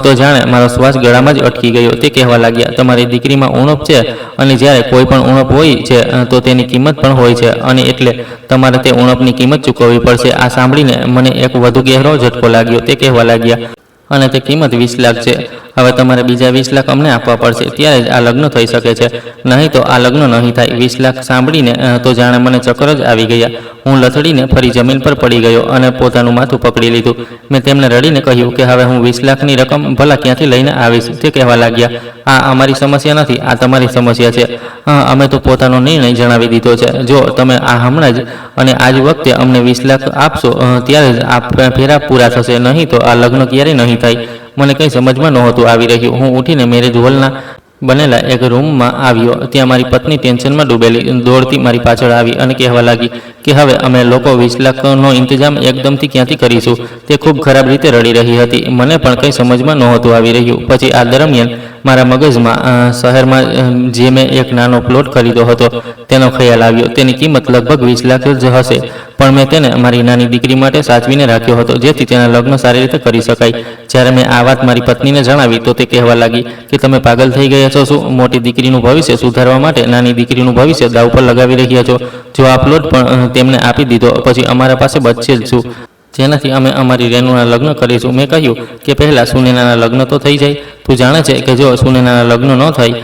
તો જાણે મારો શ્વાસ ગળામાં જ અટકી ગયો. તે કહેવા લાગ્યા, તમારી દીકરીમાં ઉણપ છે અને જ્યારે કોઈ પણ ઉણપ હોય છે તો તેની કિંમત પણ હોય છે અને એટલે તમારે તે ઉણપની કિંમત ચૂકવવી પડશે. આ સાંભળીને મને એક વધુ ગહેરો ઝટકો લાગ્યો. તે કહેવા લાગ્યા, અને તે કિંમત 20 લાખ છે. હવે તમારે બીજા 20 લાખ અમને આપવા પડશે, ત્યારે જ આ લગ્ન થઈ શકે છે, નહીં તો આ લગ્ન નહીં થાય. 20 લાખ સાંભળીને તો જાણે મને ચક્કર જ આવી ગયા. હું લથડીને ફરી જમીન પર પડી ગયો અને પોતાનું માથું પકડી લીધું. મેં તેમને રડીને કહ્યું કે હવે હું 20 લાખની રકમ ભલા ક્યાંથી લઈને આવીશ. તે કહેવા લાગ્યા, આ અમારી સમસ્યા નથી, આ તમારી સમસ્યા છે. અમે તો પોતાનો નિર્ણય જણાવી દીધો છે. જો તમે આ હમણાં જ અને આજ વખતે અમને 20 લાખ આપશો ત્યારે જ આ ફેરા પૂરા થશે, નહીં તો આ લગ્ન ક્યારેય નહીં થાય. મને કંઈ સમજમાં નહોતું આવી રહ્યું. હું ઉઠીને મેરેજ હોલના બનેલા એક રૂમમાં આવ્યો. ત્યાં મારી પત્ની ટેન્શનમાં ડૂબેલી દોડતી મારી પાછળ આવી અને કહેવા લાગી કે હવે અમે લોકો 20 લાખનો ઇંતજામ એકદમથી ક્યાંથી કરીશું. તે ખૂબ ખરાબ રીતે રડી રહી હતી. મને પણ કંઈ સમજમાં નહોતું આવી રહ્યું. પછી આ દરમિયાન મારા મગજમાં શહેરમાં જે મેં એક નાનો પ્લોટ ખરીદ્યો હતો તેનો ખ્યાલ આવ્યો. તેની કિંમત લગભગ 20 લાખ જ હશે, પણ મેં તેને મારી નાની દીકરી માટે સાચવીને રાખ્યો હતો જેથી તેના લગ્ન સારી રીતે કરી શકાય. જ્યારે મેં આ વાત મારી પત્નીને જણાવી તો તે કહેવા લાગી કે તમે પાગલ થઈ ગયા છો શું? મોટી દીકરીનું ભવિષ્ય સુધારવા માટે નાની દીકરીનું ભવિષ્ય દાવ પર લગાવી રહ્યા છો. જો આ પ્લોટ પણ તેમને આપી દીધો પછી અમારા પાસે બચશે જ શું, જેનાથી અમે અમારી રેનુના લગ્ન કરીશું. મેં કહ્યું કે પહેલાં સુનેનાના લગ્ન તો થઈ જાય. તું જાણે છે કે જો સુનેનાના લગ્ન ન થાય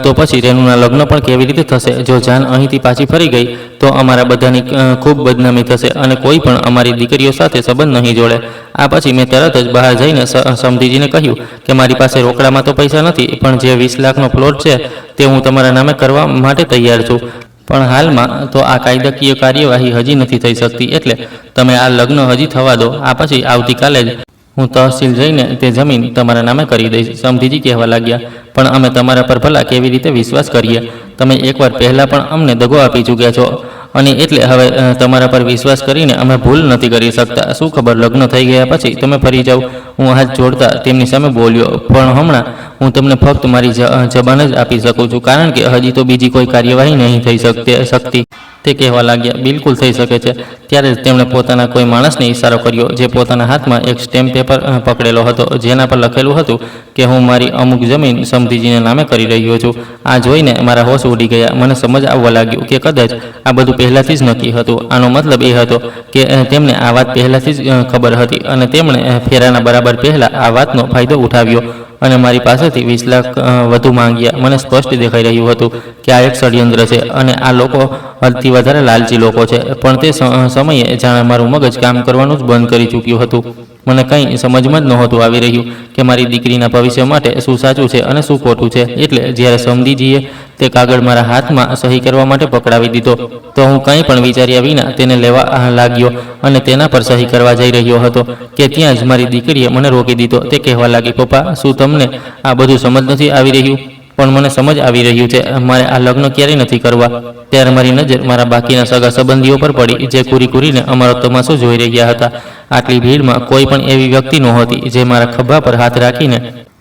તો પછી રેનુના લગ્ન પણ કેવી રીતે થશે? જો જાન અહીંથી પાછી ફરી ગઈ તો અમારા બધાની ખૂબ બદનામી થશે અને કોઈ પણ અમારી દીકરીઓ સાથે સંબંધ નહીં જોડે. આ પછી મેં તરત જ બહાર જઈને સમધીજીને કહ્યું કે મારી પાસે રોકડામાં તો પૈસા નથી, પણ જે 20 લાખનો પ્લોટ છે તે હું તમારા નામે કરવા માટે તૈયાર છું. પણ હાલમાં તો આ કાયદાકીય કાર્યવાહી હજી નથી થઈ શકતી, એટલે તમે આ લગ્ન હજી થવા દો. આ પછી આવતીકાલે જ હું તહસીલ જઈને તે જમીન તમારા નામે કરી દઈશ. સમધીજી કહેવા લાગ્યા, પણ અમે તમારા પર ભલા કેવી રીતે વિશ્વાસ કરીએ? તમે એકવાર પહેલાં પણ અમને દગો આપી ચૂક્યા છો, અને એટલે હવે તમારા પર વિશ્વાસ કરીને અમે ભૂલ નથી કરી શકતા. શું ખબર લગ્ન થઈ ગયા પછી તમે ફરી જાઓ. હું હાથ જોડતા તેમની સામે બોલ્યો, પણ હમણાં હું તમને ફક્ત મારી જબાન જ આપી શકું છું, કારણ કે હજી તો બીજી કોઈ કાર્યવાહી નહીં થઈ શકતી. તે કહેવા લાગ્યા, બિલકુલ થઈ શકે છે. ત્યારે જ તેમણે પોતાના કોઈ માણસને ઇશારો કર્યો, જે પોતાના હાથમાં એક સ્ટેમ્પ પેપર પકડેલો હતો, જેના પર લખેલું હતું કે હું મારી અમુક જમીન સમધીજીને નામે કરી રહ્યો છું. આ જોઈને મારા હોશ ઉડી ગયા. મને સમજ આવવા લાગ્યું કે કદાચ આ બધું પહેલાંથી જ નક્કી હતું. આનો મતલબ એ હતો કે તેમને આ વાત પહેલાંથી જ ખબર હતી, અને તેમણે ફેરાના બરાબર પહેલાં આ વાતનો ફાયદો ઉઠાવ્યો અને મારી પાસેથી 20 લાખ વધુ માંગ્યા. મને સ્પષ્ટ દેખાઈ રહ્યું હતું કે આ એક ષડયંત્ર છે, અને આ લોકો હદથી વધારે લાલચી લોકો છે. પણ તે સમયે જાણે મારું મગજ કામ કરવાનું જ બંધ કરી ચૂક્યું હતું. મને કંઈ સમજમાં જ નહોતું આવી રહ્યું કે મારી દીકરીના ભવિષ્ય માટે શું સાચું છે અને શું ખોટું છે. એટલે જ્યારે સમધીજીએ તે કાગળ મારા હાથમાં સહી કરવા માટે પકડાવી દીધો, તો હું કંઈ પણ વિચાર્યા વિના તેને લેવા લાગ્યો અને તેના પર સહી કરવા જઈ રહ્યો હતો કે ત્યાં જ મારી દીકરીએ મને રોકી દીધો. તે કહેવા લાગી, પપ્પા, શું તમને આ બધું સમજ નથી આવી રહ્યું? પણ મને સમજ આવી રહ્યું છે. મારે આ લગ્ન ક્યારેય નથી કરવા. ત્યારે મારી નજર મારા બાકીના સગા સંબંધીઓ પર પડી, જે કૂરીને અમારો તમાશો જોઈ રહ્યા હતા. આટલી ભીડમાં કોઈ પણ એવી વ્યક્તિ નહોતી જે મારા ખભા પર હાથ રાખીને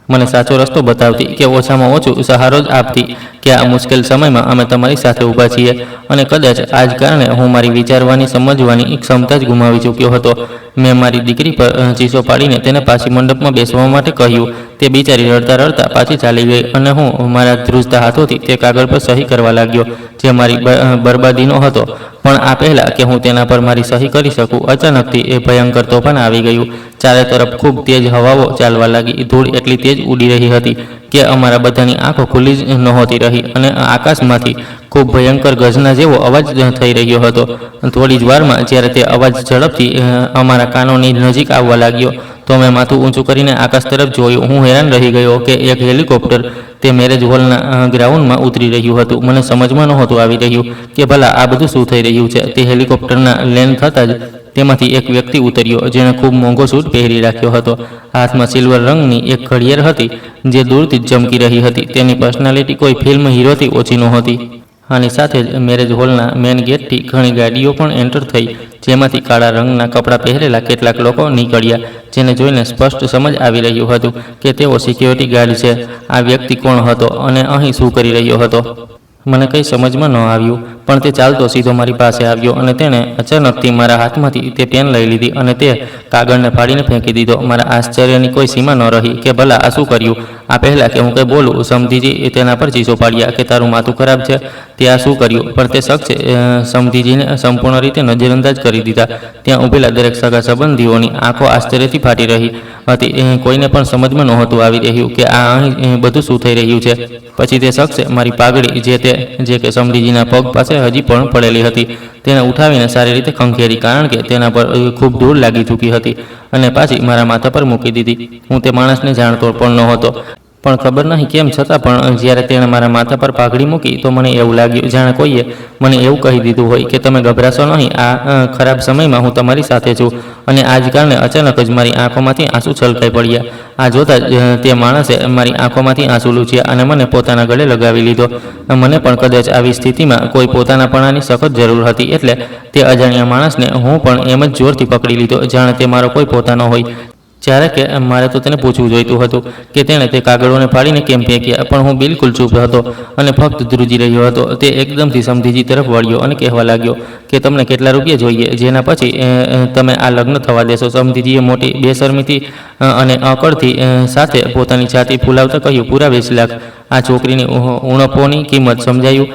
મને સાચો રસ્તો બતાવતી, કે ઓછામાં ઓછું સહારો જ આપતી કે આ મુશ્કેલ સમયમાં અમે તમારી સાથે ઊભા છીએ. અને કદાચ આ જ કારણે હું મારી વિચારવાની, સમજવાની ક્ષમતા જ ગુમાવી ચૂક્યો હતો. મેં મારી દીકરી પર ચીસો પાડીને તેને પાછી મંડપમાં બેસવા માટે કહ્યું. તે બિચારી રડતા પાછી ચાલી ગઈ, અને હું મારા ધ્રુજતા હાથોથી તે કાગળ પર સહી કરવા લાગ્યો, જે મારી બરબાદીનો હતો. પણ આ પહેલાં કે હું તેના પર મારી સહી કરી શકું, અચાનકથી એ ભયંકર તોફાન આવી ગયું. ચારે તરફ ખૂબ તેજ હવાઓ ચાલવા લાગી. ધૂળ એટલી તેજ ઉડી રહી હતી કે અમારા બધાની આંખો ખુલ્લી જ નહોતી રહી, અને આકાશમાંથી ખૂબ ભયંકર ગર્જના જેવો અવાજ થઈ રહ્યો હતો. થોડી જ વારમાં જ્યારે તે અવાજ ઝડપથી અમારા કાનોની નજીક આવવા લાગ્યો, તો મેં માથું ઊંચું કરીને આકાશ તરફ જોયું. હું હેરાન રહી ગયો કે એક હેલિકોપ્ટર તે મેરેજ હોલના ગ્રાઉન્ડમાં ઉતરી રહ્યું હતું. મને સમજમાં નહોતું આવી રહ્યું કે ભલા આ બધું શું થઈ રહ્યું છે. તે હેલિકોપ્ટરના લેન્ડ થતાં જ તેમાંથી એક વ્યક્તિ ઉતર્યો, જેણે ખૂબ મોંઘો સૂટ પહેરી રાખ્યો હતો. હાથમાં સિલ્વર રંગની એક ઘડિયાળ હતી, જે દૂરથી જ ચમકી રહી હતી. તેની પર્સનાલિટી કોઈ ફિલ્મ હીરોથી ઓછી નહોતી. આની સાથે જ મેરેજ હોલના મેઇન ગેટથી ઘણી ગાડીઓ પણ એન્ટર થઈ, જેમાંથી કાળા રંગના કપડાં પહેરેલા કેટલાક લોકો નીકળ્યા, જેને જોઈને સ્પષ્ટ સમજ આવી રહ્યું હતું કે તેઓ સિક્યોરિટી ગાર્ડ છે. આ વ્યક્તિ કોણ હતો અને અહીં શું કરી રહ્યો હતો? મને કંઈ સમજમાં ન આવ્યું, પણ તે ચાલતો સીધો મારી પાસે આવ્યો અને તેણે અચાનકથી મારા હાથમાંથી તે પેન લઈ લીધી અને તે કાગળને ફાડીને ફેંકી દીધો. મારા આશ્ચર્યની કોઈ સીમા ન રહી કે ભલા આ શું કર્યું. આ પહેલાં કે હું કંઈ બોલું, સમધીજી તેના પર ચીસો પાડ્યા કે તારું માથું ખરાબ છે, તે આ શું કર્યું. પણ તે શખ્સે સમધીજીને સંપૂર્ણ રીતે નજરઅંદાજ કરી દીધા. ત્યાં ઊભેલા દરેક સગા સંબંધીઓની આંખો આશ્ચર્યથી ફાટી રહી હતી. કોઈને પણ સમજમાં નહોતું આવી રહ્યું કે આ અહીં બધું શું થઈ રહ્યું છે. પછી તે શખ્સે મારી પાઘડી, જે કે સમધીજીના પગ પાસે હજી પણ પડેલી હતી, તેને ઉઠાવીને સારી રીતે ખંખેરી, કારણ કે તેના પર ખૂબ ધૂળ લાગી ચૂકી હતી, અને પાછી મારા માથા પર મૂકી દીધી. હું તે માણસને જાણતો પણ નહોતો, પણ ખબર નહીં કેમ છતાં પણ જ્યારે તેણે મારા માથા પર પાઘડી મૂકી, તો મને એવું લાગ્યું જાણે કોઈએ મને એવું કહી દીધું હોય કે તમે ગભરાશો નહીં, આ ખરાબ સમયમાં હું તમારી સાથે છું. અને આ જ કારણે અચાનક જ મારી આંખોમાંથી આંસુ છલકાઈ પડ્યા. આ જોતાં જ તે માણસે મારી આંખોમાંથી આંસુ લૂછ્યા અને મને પોતાના ગળે લગાવી લીધો. મને પણ કદાચ આવી સ્થિતિમાં કોઈ પોતાનાપણાની સખત જરૂર હતી, એટલે તે અજાણ્યા માણસને હું પણ એમ જ જોરથી પકડી લીધો, જાણે તે મારો કોઈ પોતાનો હોય. જ્યારે કે મારે તો તેને પૂછવું જોઈતું હતું કે તેણે તે કાગળોને ફાડીને કેમ ફેંક્યા, પણ હું બિલકુલ ચૂપ હતો અને ફક્ત ધ્રુજી રહ્યો હતો. તે એકદમથી સમધીજી તરફ વળ્યો અને કહેવા લાગ્યો કે તમને કેટલા રૂપિયા જોઈએ, જેના પછી તમે આ લગ્ન થવા દેશો. સમધીજીએ મોટી બેશરમીથી અને અકળથી સાથે પોતાની છાતી ફૂલાવતા કહ્યું, પૂરા 20 લાખ. આ છોકરીની ઉણપોની કિંમત સમજાયું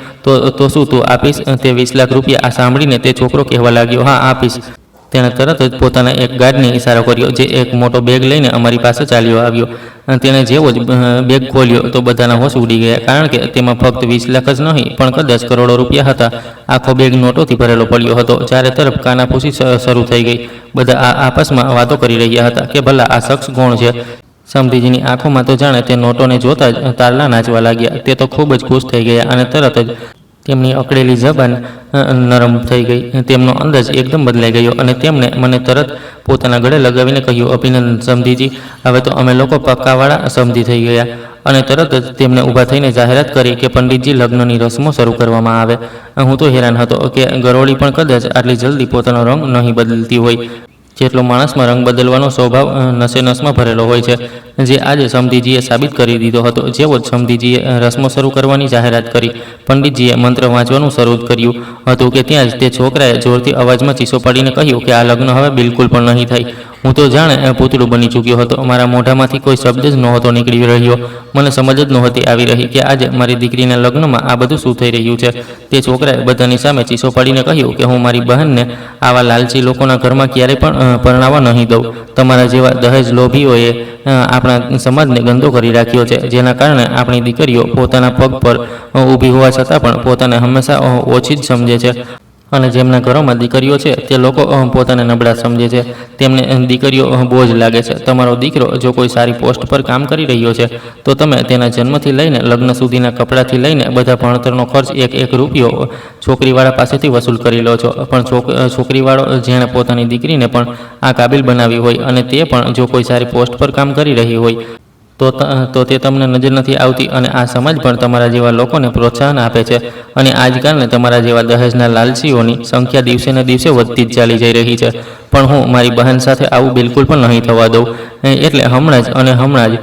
તો શું તું આપીશ તે 20 લાખ રૂપિયા? આ સાંભળીને તે છોકરો કહેવા લાગ્યો, હા આપીશ. તેણે તરત જ પોતાના એક ગાર્ડને ઇશારો કર્યો, જે એક મોટો બેગ લઈને અમારી પાસે ચાલ્યો આવ્યો. તેણે જેવો જ બેગ ખોલ્યો તો બધાના હોશ ઉડી ગયા, કારણ કે તેમાં ફક્ત 20 લાખ જ નહીં પણ કદાચ કરોડો રૂપિયા હતા. આખો બેગ નોટોથી ભરેલો પડ્યો હતો. ચારે તરફ કાનાફૂસી શરૂ થઈ ગઈ. બધા આપસમાં વાતો કરી રહ્યા હતા કે ભલા આ શખ્સ કોણ છે. સમધીજીની આંખોમાં તો જાણે તે નોટોને જોતા જ તારલા નાચવા લાગ્યા. તે તો ખૂબ જ ખુશ થઈ ગયા અને તરત જ તેમની અકળેલી જબાન નરમ થઈ ગઈ. તેમનો અંદાજ એકદમ બદલાઈ ગયો અને તેમણે મને તરત પોતાના ગળે લગાવીને કહ્યું, અભિનંદન સમધીજી, હવે તો અમે લોકો પક્કાવાળા સમધી થઈ ગયા. અને તરત જ તેમણે ઊભા થઈને જાહેરાત કરી કે પંડિતજી, લગ્નની રસમો શરૂ કરવામાં આવે. હું તો હેરાન હતો કે ગરોળી પણ કદાચ આટલી જલ્દી પોતાનો રંગ નહીં બદલતી હોય. જેટલો માણસમાં રંગ બદલવાનો સ્વભાવ નસે નસમાં ભરેલો હોય છે, જે આજે સમધીજીએ સાબિત કરી દીધો હતો. જેવો જ સમધીજીએ રસમો શરૂ કરવાની જાહેરાત કરી, પંડિતજીએ મંત્ર વાંચવાનું શરૂ કર્યું હતું કે ત્યાં જ તે છોકરાએ જોરથી અવાજમાં ચીસો પાડીને કહ્યું કે આ લગ્ન હવે બિલકુલ પણ નહીં થાય. હું તો જાણે પૂતળું બની ચૂક્યો હતો. મારા મોઢામાંથી કોઈ શબ્દ જ નહોતો નીકળી રહ્યો. મને સમજ જ નહોતી આવી રહી કે આજે મારી દીકરીના લગ્નમાં આ બધું શું થઈ રહ્યું છે. તે છોકરાએ બધાની સામે ચીસો પાડીને કહ્યું કે હું મારી બહેનને આવા લાલચી લોકોના ઘરમાં ક્યારેય પણ પરણાવવા નહીં દઉં. તમારા જેવા દહેજ લોભીઓએ આપણા સમાજને ગંદો કરી રાખ્યો છે, જેના કારણે આપણી દીકરીઓ પોતાના પગ પર ઊભી હોવા છતાં પણ પોતાને હંમેશા ઓછી જ સમજે છે. અને જેમના ઘરોમાં દીકરીઓ છે તે લોકો પોતાને નબળા સમજે છે. તેમને દીકરીઓ બોજ લાગે છે. તમારો દીકરો જો કોઈ સારી પોસ્ટ પર કામ કરી રહ્યો છે તો તમે તેના જન્મથી લઈને લગ્ન સુધીના કપડાથી લઈને બધા ભણતરનો ખર્ચ એક રૂપિયો છોકરીવાળા પાસેથી વસૂલ કરી લો છો. પણ છોકરીવાળો જેણે પોતાની દીકરીને પણ આ કાબિલ બનાવી હોય અને તે પણ જો કોઈ સારી પોસ્ટ પર કામ કરી રહી હોય તો તે તમને નજર નથી આવતી. અને આ સમાજ પણ તમારા જેવા લોકોને પ્રોત્સાહન આપે છે. અને આ જ કારણે તમારા જેવા દહેજના લાલચીઓની સંખ્યા દિવસે ને દિવસે વધતી જ ચાલી જઈ રહી છે. પણ હું મારી બહેન સાથે આવું બિલકુલ પણ નહીં થવા દઉં. એટલે હમણાં જ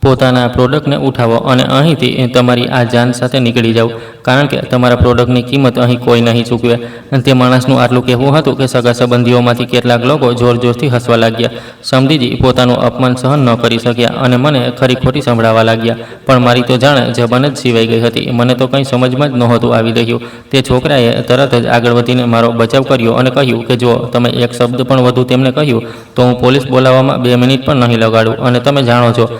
પોતાના પ્રોડક્ટને ઉઠાવો અને અહીંથી તમારી આ જાન સાથે નીકળી જાઓ, કારણ કે તમારા પ્રોડક્ટની કિંમત અહીં કોઈ નહીં ચૂકવે. તે માણસનું આટલું કહેવું હતું કે સગા સંબંધીઓમાંથી કેટલાક લોકો જોરથી હસવા લાગ્યા. સમધીજી પોતાનું અપમાન સહન ન કરી શક્યા અને મને ખરી ખોટી સંભળાવા લાગ્યા. પણ મારી તો જાણે જબાન જ સિવાઈ ગઈ હતી. મને તો કંઈ સમજમાં જ નહોતું આવી રહ્યું. તે છોકરાએ તરત જ આગળ વધીને મારો બચાવ કર્યો અને કહ્યું કે જો તમે એક શબ્દ પણ વધુ તેમને કહ્યું તો હું પોલીસ બોલાવવામાં 2 મિનિટ પણ નહીં લગાડું. અને તમે જાણો છો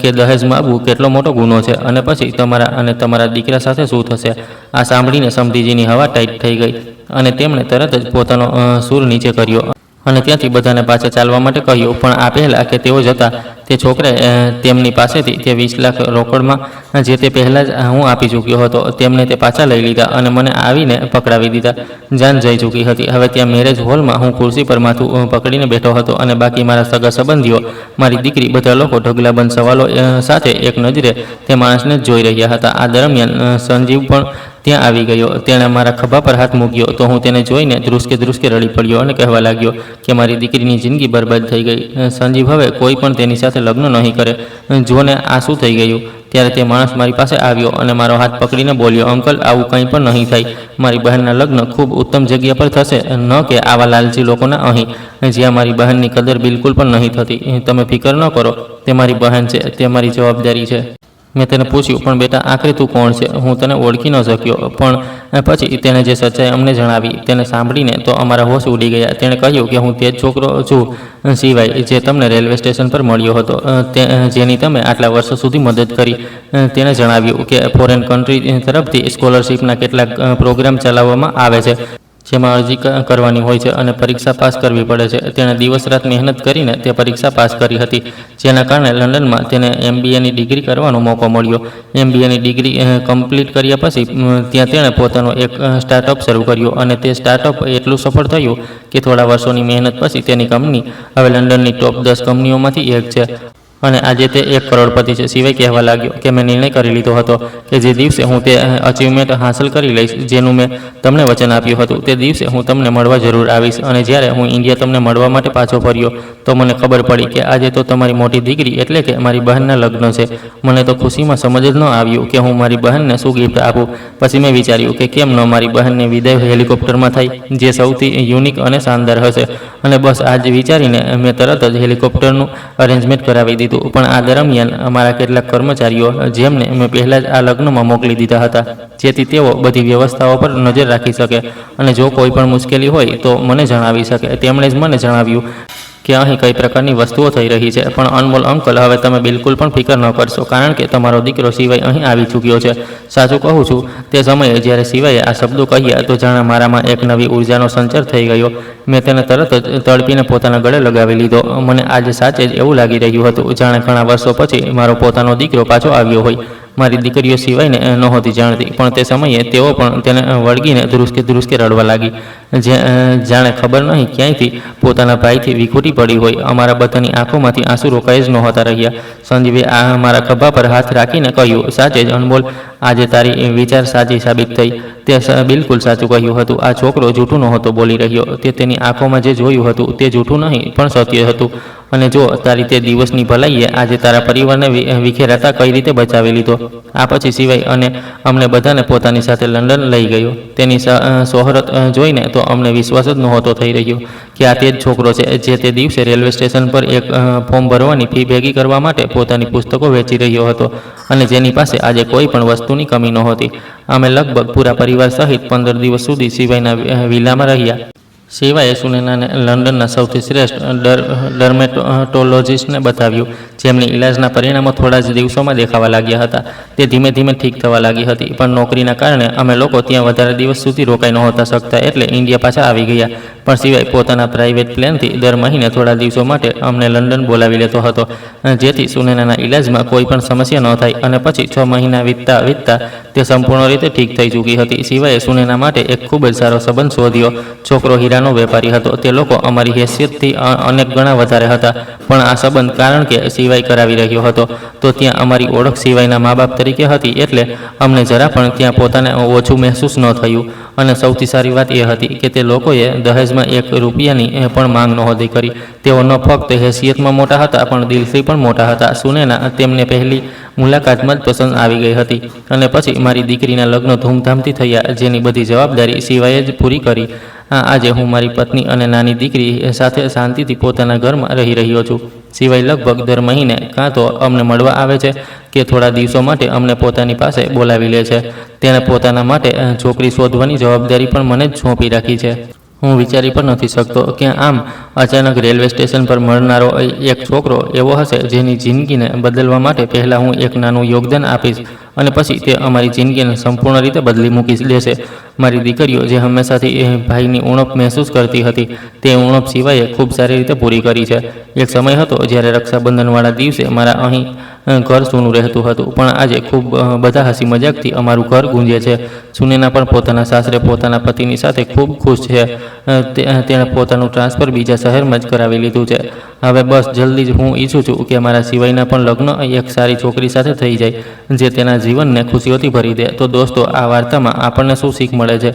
કે દહેજ માગવું કેટલો મોટો ગુનો છે. અને પછી તમારા દીકરા સાથે શું થશે. આ સાંભળીને સમધીજીની હવા ટાઈટ થઈ ગઈ અને તેમણે તરત જ પોતાનો સૂર નીચે કર્યો અને ત્યાંથી બધાને પાછા ચાલવા માટે કહ્યું. પણ આ પહેલાં કે તેઓ જતા, તે છોકરાએ તેમની પાસેથી તે 20 લાખ રોકડમાં જે તે પહેલાં જ હું આપી ચૂક્યો હતો તેમને તે પાછા લઈ લીધા અને મને આવીને પકડાવી દીધા. જાન જઈ ચૂકી હતી. હવે ત્યાં મેરેજ હોલમાં હું ખુરશી પર માથું પકડીને બેઠો હતો અને બાકી મારા સગા સંબંધીઓ, મારી દીકરી, બધા લોકો ઢગલાબંધ સવાલો સાથે એક નજરે તે માણસને જ જોઈ રહ્યા હતા. આ દરમિયાન સંજીવ પણ ત્યાં આવી ગયો. તેણે મારા ખભા પર હાથ મૂક્યો તો હું તેને જોઈને ધ્રુસકે રડી પડ્યો અને કહેવા લાગ્યો કે મારી દીકરીની જિંદગી બરબાદ થઈ ગઈ. સંજીવ હવે કોઈ પણ તેની સાથે લગ્ન નહીં કરે. જોને આ શું થઈ ગયું. ત્યારે તે માણસ મારી પાસે આવ્યો અને મારો હાથ પકડીને બોલ્યો, અંકલ, આવું કંઈ પણ નહીં થાય. મારી બહેનના લગ્ન ખૂબ ઉત્તમ જગ્યા પર થશે, ન કે આવા લાલચી લોકોના અહીં, જ્યાં મારી બહેનની કદર બિલકુલ પણ નહીં થતી. તમે ફિકર ન કરો. તે મારી બહેન છે. તે મારી જવાબદારી છે. મેં તેને પૂછ્યું, પણ બેટા, આખરે તું કોણ છે? હું તને ઓળખી ન શક્યો. પણ પછી તેણે જે સચ્ચાઈ અમને જણાવી તેને સાંભળીને તો અમારા હોશ ઉડી ગયા. તેણે કહ્યું કે હું તે જ છોકરો છું સિવાય જે તમને રેલવે સ્ટેશન પર મળ્યો હતો, જેની તમે આટલા વર્ષો સુધી મદદ કરી. તેણે જણાવ્યું કે ફોરેન કન્ટ્રી તરફથી સ્કોલરશિપના કેટલાક પ્રોગ્રામ ચલાવવામાં આવે છે, જેમાં અરજી કરવાની હોય છે અને પરીક્ષા પાસ કરવી પડે છે. તેણે દિવસ રાત મહેનત કરીને તે પરીક્ષા પાસ કરી હતી, જેના કારણે લંડનમાં તેને MBAની ડિગ્રી કરવાનો મોકો મળ્યો. MBAની ડિગ્રી કમ્પ્લીટ કર્યા પછી ત્યાં તેણે પોતાનો એક સ્ટાર્ટઅપ શરૂ કર્યો અને તે સ્ટાર્ટઅપ એટલું સફળ થયું કે થોડા વર્ષોની મહેનત પછી તેની કંપની હવે લંડનની ટોપ 10 કંપનીઓમાંથી એક છે. અને આજે તે 1 કરોડપતિ છે. સિવાય કહેવા લાગ્યો કે મેં નિર્ણય કરી લીધો હતો કે જે દિવસે હું તે અચીવમેન્ટ હાંસલ કરી લઈશ જેનું મેં તમને વચન આપ્યું હતું, તે દિવસે હું તમને મળવા જરૂર આવીશ. અને જ્યારે હું ઇન્ડિયા તમને મળવા માટે પાછો ફર્યો તો મને ખબર પડી કે આજે તો તમારી મોટી દીકરી એટલે કે મારી બહેનના લગ્ન છે. મને તો ખુશીમાં સમજ જ ન આવ્યું કે હું મારી બહેનને શું ગિફ્ટ આપું. પછી મેં વિચાર્યું કે કેમ ન મારી બહેનને વિદાય હેલિકોપ્ટરમાં થાય, જે સૌથી યુનિક અને શાનદાર હશે. અને બસ આ જ વિચારીને મેં તરત જ હેલિકોપ્ટરનું અરેન્જમેન્ટ કરાવી દીધું. પણ આ દરમિયાન અમારા કેટલાક કર્મચારીઓ, જેમને મેં પહેલાં જ આ લગ્નમાં મોકલી દીધા હતા, જેથી તેઓ બધી વ્યવસ્થાઓ પર નજર રાખી શકે અને જો કોઈ પણ મુશ્કેલી હોય તો મને જણાવી શકે. તેમણે જ મને જણાવ્યું કે અહીં કઈ પ્રકારની વસ્તુઓ થઈ રહી છે. પણ અનમોલ અંકલ, હવે તમે બિલકુલ પણ ફિકર ન કરશો, કારણ કે તમારો દીકરો સિવાય અહીં આવી ચૂક્યો છે. સાચું કહું છું, તે સમયે જ્યારે સિવાયે આ શબ્દો કહ્યા તો જાણે મારામાં એક નવી ઉર્જાનો સંચાર થઈ ગયો. મેં તેને તરત જ તડપીને પોતાના ગળે લગાવી લીધો. મને આજે સાચે જ એવું લાગી રહ્યું હતું જાણે ઘણા વર્ષો પછી મારો પોતાનો દીકરો પાછો આવ્યો હોય. મારી દીકરીઓ સિવાયને નહોતી જાણતી, પણ તે સમયે તેઓ પણ તેને વળગીને ધ્રુસકે ધ્રુસકે રડવા લાગી, જાણે ખબર નહીં ક્યાંયથી પોતાના ભાઈથી વિખૂટી પડી હોય. અમારા બધાની આંખોમાંથી આંસુ રોકાઈ જ નહોતા રહ્યા. સંજીવે મારા ખભા પર હાથ રાખીને કહ્યું, સાચે જ અનમોલ, આજે તારી વિચાર સાચી સાબિત થઈ. તે બિલકુલ સાચું કહ્યું હતું. આ છોકરો જૂઠું નહોતો બોલી રહ્યો. તે તેની આંખોમાં જે જોયું હતું તે જૂઠું નહીં પણ સત્ય હતું. અને જો તારી તે દિવસની ભલાઈએ આજે તારા પરિવારને વિખેરાતા કઈ રીતે બચાવી લીધો. આ પછી સિવાય અને અમને બધાને પોતાની સાથે લંડન લઈ ગયો. તેની શોહરત જોઈને તો અમને વિશ્વાસ જ નહોતો થઈ રહ્યો કે આ તે જ છોકરો છે જે તે દિવસે રેલવે સ્ટેશન પર એક ફોર્મ ભરવાની ફી ભેગી કરવા માટે પોતાની પુસ્તકો વેચી રહ્યો હતો અને જેની પાસે આજે કોઈ પણ વસ્તુની કમી નહોતી. અમે લગભગ પૂરા પરિવાર સહિત 15 દિવસ સુધી સિવાયના વિલામાં રહ્યા. સિવાયે સુનૈનાને લંડનના સૌથી શ્રેષ્ઠ ડર્મેટોલોજિસ્ટને બતાવ્યું, જેમની ઇલાજના પરિણામો થોડા જ દિવસોમાં દેખાવા લાગ્યા હતા. તે ધીમે ધીમે ઠીક થવા લાગી હતી, પણ નોકરીના કારણે અમે લોકો ત્યાં વધારે દિવસ સુધી રોકાઈ નહોતા શકતા, એટલે ઇન્ડિયા પાછા આવી ગયા. પણ સિવાય પોતાના પ્રાઇવેટ પ્લેનથી દર મહિને થોડા દિવસો માટે અમને લંડન બોલાવી લેતો હતો, જેથી સુનૈનાના ઇલાજમાં કોઈ પણ સમસ્યા ન થાય. અને પછી 6 મહિના વીતતા તે સંપૂર્ણ રીતે ઠીક થઈ ચૂકી હતી. સિવાય સુનૈના માટે એક ખૂબ જ સારો સંબંધ શોધ્યો. છોકરો હીરાનો વેપારી હતો. તે લોકો અમારી હેસિયતથી અનેક ગણા વધારે હતા, પણ આ સંબંધ કારણ કે સિવાય કરાવી રહ્યો હતો, તો ત્યાં અમારી ઓળખ સિવાયના મા બાપ તરીકે હતી, એટલે અમને જરા પણ ત્યાં પોતાને ઓછું મહેસૂસ ન થયું. અને સૌથી સારી વાત એ હતી કે તે લોકોએ દહેજમાં 1 રૂપિયાની પણ માંગ નહોતી કરી. તેઓ ન ફક્ત હેસિયતમાં મોટા હતા, પણ દિલથી પણ મોટા હતા. સુનૈના તેમને પહેલી મુલાકાતમાં જ પસંદ આવી ગઈ હતી, અને પછી મારી દીકરીના લગ્ન ધૂમધામથી થયા, જેની બધી જવાબદારી સિવાયે જ પૂરી કરી. આજે હું મારી પત્ની અને નાની દીકરી સાથે શાંતિથી પોતાના ઘરમાં રહી રહ્યો છું. સિવાય લગભગ દર મહિને કાં તો અમને મળવા આવે છે કે થોડા દિવસો માટે અમને પોતાની પાસે બોલાવી લે છે. તેણે પોતાના માટે છોકરી શોધવાની જવાબદારી પણ મને જ સોંપી રાખી છે. હું વિચારી પણ નથી શકતો કે આમ અચાનક રેલવે સ્ટેશન પર મળનારો એક છોકરો એવો હશે જેની જિંદગીને બદલવા માટે પહેલાં હું એક નાનું યોગદાન આપીશ, અને પછી તે અમારી જિંદગીને સંપૂર્ણ રીતે બદલી મૂકી દેશે. મારી દીકરીઓ જે હંમેશાથી ભાઈની ઉણપ મહેસૂસ કરતી હતી, તે ઉણપ સિવાય ખૂબ સારી રીતે પૂરી કરી છે. એક સમય હતો જ્યારે રક્ષાબંધનવાળા દિવસે મારા અહીં ઘર સૂનું રહેતું હતું, પણ આજે ખૂબ બધા હસી મજાકથી અમારું ઘર ગુંજે છે. સુનૈના પણ પોતાના સાસરે પોતાના પતિની સાથે ખૂબ ખુશ છે. તેણે પોતાનું ટ્રાન્સફર બીજા શહેરમાં જ કરાવી લીધું છે. હવે બસ જલ્દી જ હું ઈચ્છું છું કે મારા સિવાયના પણ લગ્ન એક સારી છોકરી સાથે થઈ જાય, જે તેના જીવનને ખુશીઓથી ભરી દે. તો દોસ્તો, આ વાર્તામાં આપણને શું શીખ મળે છે?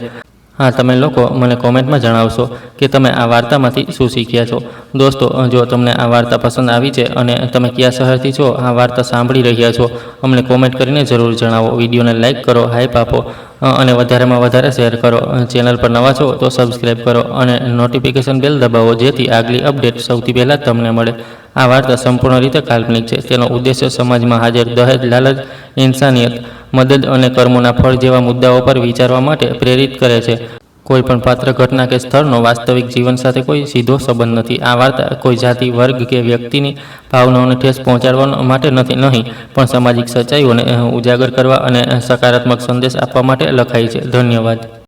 હા, તમે લોકો મને કોમેન્ટમાં જણાવશો કે તમે આ વાર્તામાંથી શું શીખ્યા છો. દોસ્તો, જો તમને આ વાર્તા પસંદ આવી છે અને તમે કયા શહેરથી છો આ વાર્તા સાંભળી રહ્યા છો, અમને કોમેન્ટ કરીને જરૂર જણાવો. વિડીયોને લાઇક કરો, હાઈપ આપો અને વધારેમાં વધારે શેર કરો. ચેનલ પર નવા છો તો સબસ્ક્રાઈબ કરો અને નોટિફિકેશન બેલ દબાવો, જેથી આગલી અપડેટ સૌથી પહેલાં તમને મળે. આ વાર્તા સંપૂર્ણ રીતે કાલ્પનિક છે. તેનો ઉદ્દેશ્ય સમાજમાં હાજર દહેજ, લાલચ, ઇન્સાનિયત, મદદ અને કર્મોના ફળ જેવા મુદ્દાઓ પર વિચારવા માટે પ્રેરિત કરે છે. કોઈ પણ પાત્ર, ઘટના કે સ્થળનો વાસ્તવિક જીવન સાથે કોઈ સીધો સંબંધ નથી. આ વાર્તા કોઈ જાતિ, વર્ગ કે વ્યક્તિની ભાવનાઓને ઠેસ પહોંચાડવા માટે નહીં, પણ સામાજિક સચ્ચાઈઓને ઉજાગર કરવા અને સકારાત્મક સંદેશ આપવા માટે લખાઈ છે. ધન્યવાદ.